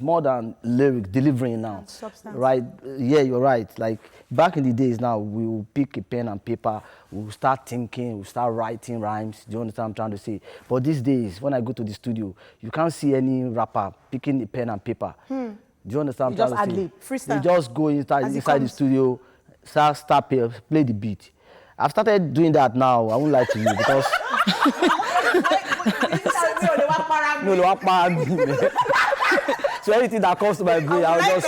more than lyric delivering now. Substance. Right? Yeah, you're right. Like back in the days now, we will pick a pen and paper, we'll start thinking, we'll start writing rhymes. Do you understand what I'm trying to say? But these days, when I go to the studio, you can't see any rapper picking a pen and paper. Do you understand what I'm trying to say? Freestyle. They just go inside the studio, start play the beat. I've started doing that now. I won't lie to you because. So anything that comes to my brain, I'll just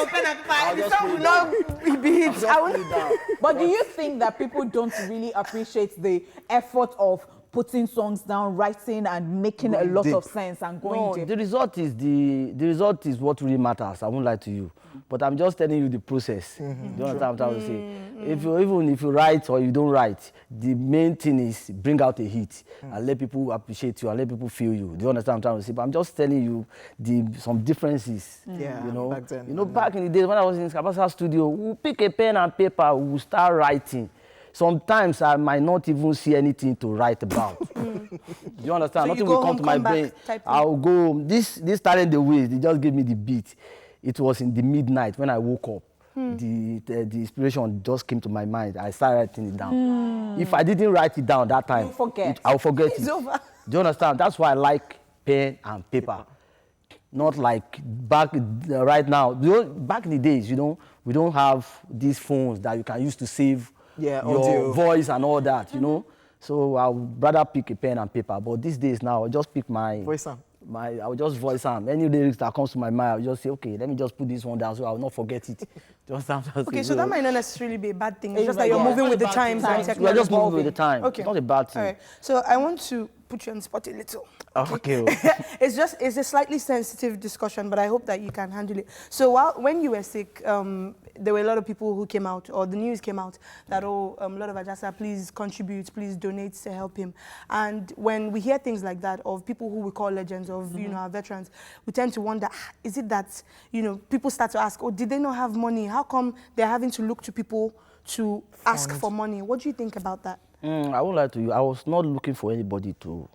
But do you think that people don't really appreciate the effort of putting songs down, writing and making a lot of sense and going deep? The result is what really matters. I won't lie to you. But I'm just telling you the process. Do you understand what I'm trying to say? Even if you write or you don't write, the main thing is bring out a hit and let people appreciate you and let people feel you. Do you understand what I'm trying to say? But I'm just telling you some differences. Yeah, you know, back then. Back in the days when I was in Ajasa studio, we'll pick a pen and paper, we'll start writing. Sometimes I might not even see anything to write about. Do you understand? So Nothing you will come to my brain. I'll go home. This started the way. They just gave me the beat. It was in the midnight when I woke up. The inspiration just came to my mind. I started writing it down. If I didn't write it down that time, I'll forget it. Over. Do you understand? That's why I like pen and paper. Not like right now. Back in the days, we don't have these phones that you can use to save your audio, voice and all that, So I would rather pick a pen and paper. But these days now, I just pick my voice on. I'll just voice them. Any lyrics that comes to my mind, I'll just say, okay, let me just put this one down so I'll not forget it. Okay, so that might not necessarily be a bad thing. It's just that you're moving with the times and technology. We're just moving with the time. Okay. It's not a bad thing. All right. So I want to put you on the spot a little. Okay. It's a slightly sensitive discussion, but I hope that you can handle it. So when you were sick, there were a lot of people who came out, or the news came out, that, a lot of Ajasa, please contribute, please donate to help him. And when we hear things like that of people who we call legends, of, our veterans, we tend to wonder, is it that, people start to ask, did they not have money? How come they're having to look to people to ask for money? What do you think about that? I won't lie to you. I was not looking for anybody to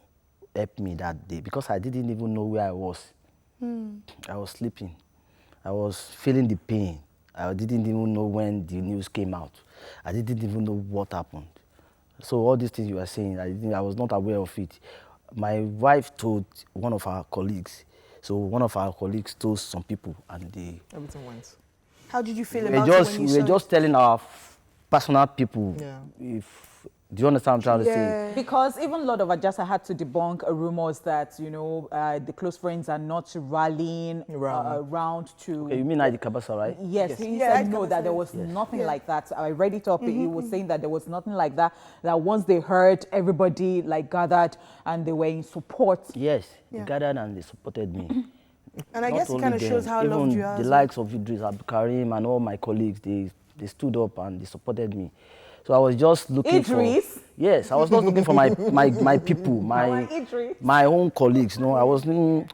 help me that day because I didn't even know where I was. I was sleeping. I was feeling the pain. I didn't even know when the news came out. I didn't even know what happened. So all these things you are saying, I was not aware of it. My wife told one of our colleagues. So one of our colleagues told some people, and everything went. How did you feel about it when you saw it? We were just telling our personal people do you understand what I'm trying to say? Because even a lot of Ajasa had to debunk rumors that, the close friends are not rallying around to... Okay, you mean Adi Kabasa, right? Yes, he said no, that there was nothing like that. I read it up. He was saying that there was nothing like that, that once they heard, everybody gathered and they were in support. Yes, they gathered and they supported me. And I guess it kind of shows how loved you are. The likes of Idris, Karim and all my colleagues, they stood up and they supported me. So I was just looking Idris? Yes, I was not looking for my people, my own colleagues. I was, when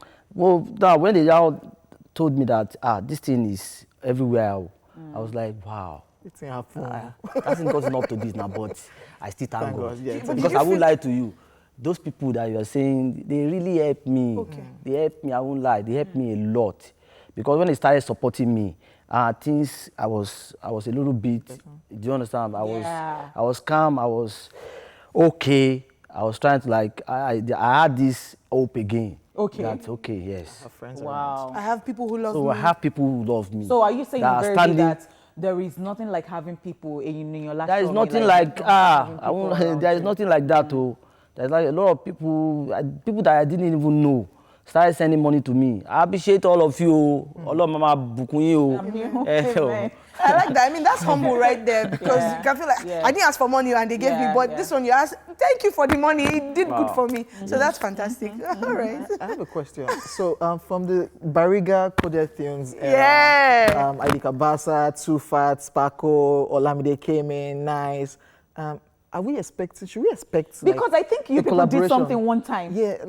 they all told me that, this thing is everywhere, I was like, wow. It's happened. That's gotten up to this now, but I still thank God. Because I won't lie to you. Those people that you are saying, they really helped me. They helped me, I won't lie. They helped me a lot. Because when they started supporting me, things I was a little bit. Do you understand? I was calm. I was okay. I was trying to I had this hope again. Okay. That's okay. Yes. Wow. I have people who love me. So I have people who love me. So are you saying that there is nothing like having people in your life? There is nothing there is nothing like that. There's a lot of people that I didn't even know started sending money to me. I appreciate all of you. Allah Mama Bukunyi. I like that. I mean, that's humble right there, because you can feel like, I didn't ask for money and they gave me, but this one you asked, thank you for the money, it did good for me. So that's fantastic. All right. I have a question. So from the Bariga Coded Tunes era, Adi Kabasa, Too Fat, Sparko, Olamide came in, Nice. Should we expect because I think you people did something one time. Yeah,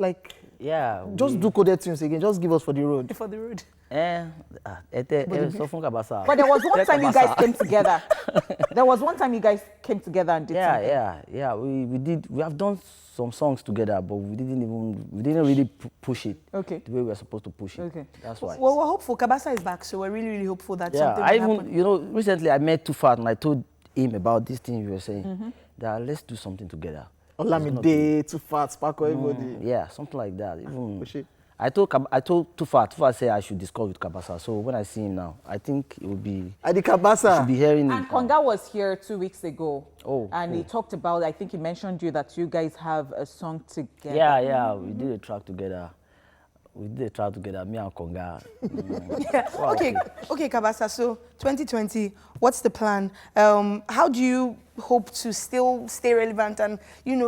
Yeah. Just do coded tunes again. Just give us For the Road. For the road. So fun Kabasa. But there was one time you guys came together. There was one time you guys came together and did something. Yeah. We have done some songs together, but we didn't really push it. Okay. The way we were supposed to push it. Okay. That's why. Well, we're hopeful. Kabasa is back, so we're really, really hopeful that Yeah, something will happen. Recently I met Too Fat and I told him about this thing you were saying. That let's do something together. Olamide, Too Fat, Sparkle, everybody. Yeah, something like that. Even Push it. I told Too Fat said I should discuss with Kabasa. So when I see him now, I think it would be. Adi Kabasa. Should be hearing And it. Konga was here 2 weeks ago. Oh, and he talked about, I think he mentioned you that you guys have a song together. Yeah, we did a track together. Me and Konga. Wow, Okay, Kabasa. So 2020, what's the plan? How do you hope to still stay relevant and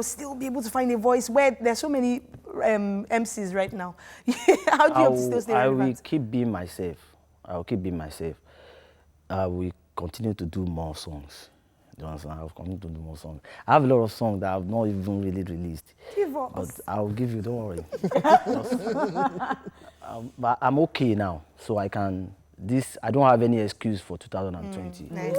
still be able to find a voice where there's so many MCs right now? How do you hope to still stay relevant? I will keep being myself. I will continue to do more songs. You understand? I will continue to do more songs. I have a lot of songs that I've not even really released. Give us. But I'll give you, don't worry. But I'm okay now, so I don't have any excuse for 2020. Nice.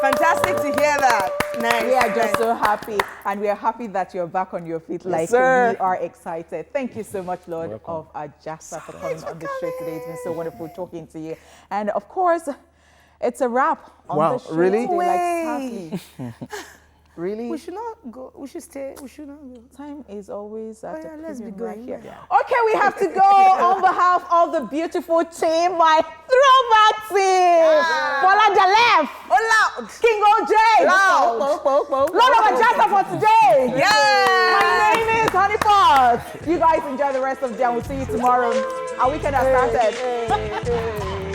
Fantastic to hear that. Nice. We are just so happy, and we are happy that you're back on your feet. Like sir. We are excited. Thank you so much, Lord Welcome. of Ajasa, for coming on the show today. It's been so wonderful talking to you. And of course, it's a wrap on Wow, the show really? today. Like, sadly. Really? We should not go. We should stay. We should not go. Time is always at yeah, a let's be premium right going. here. Yeah. Okay, we have to go on behalf of the beautiful team, my Throwback team. Fola Jalef. Loud. King OJ. Lord of Ajasa for today. My name is Honeypot. You guys enjoy the rest of the day. We'll see you tomorrow. Our weekend has started.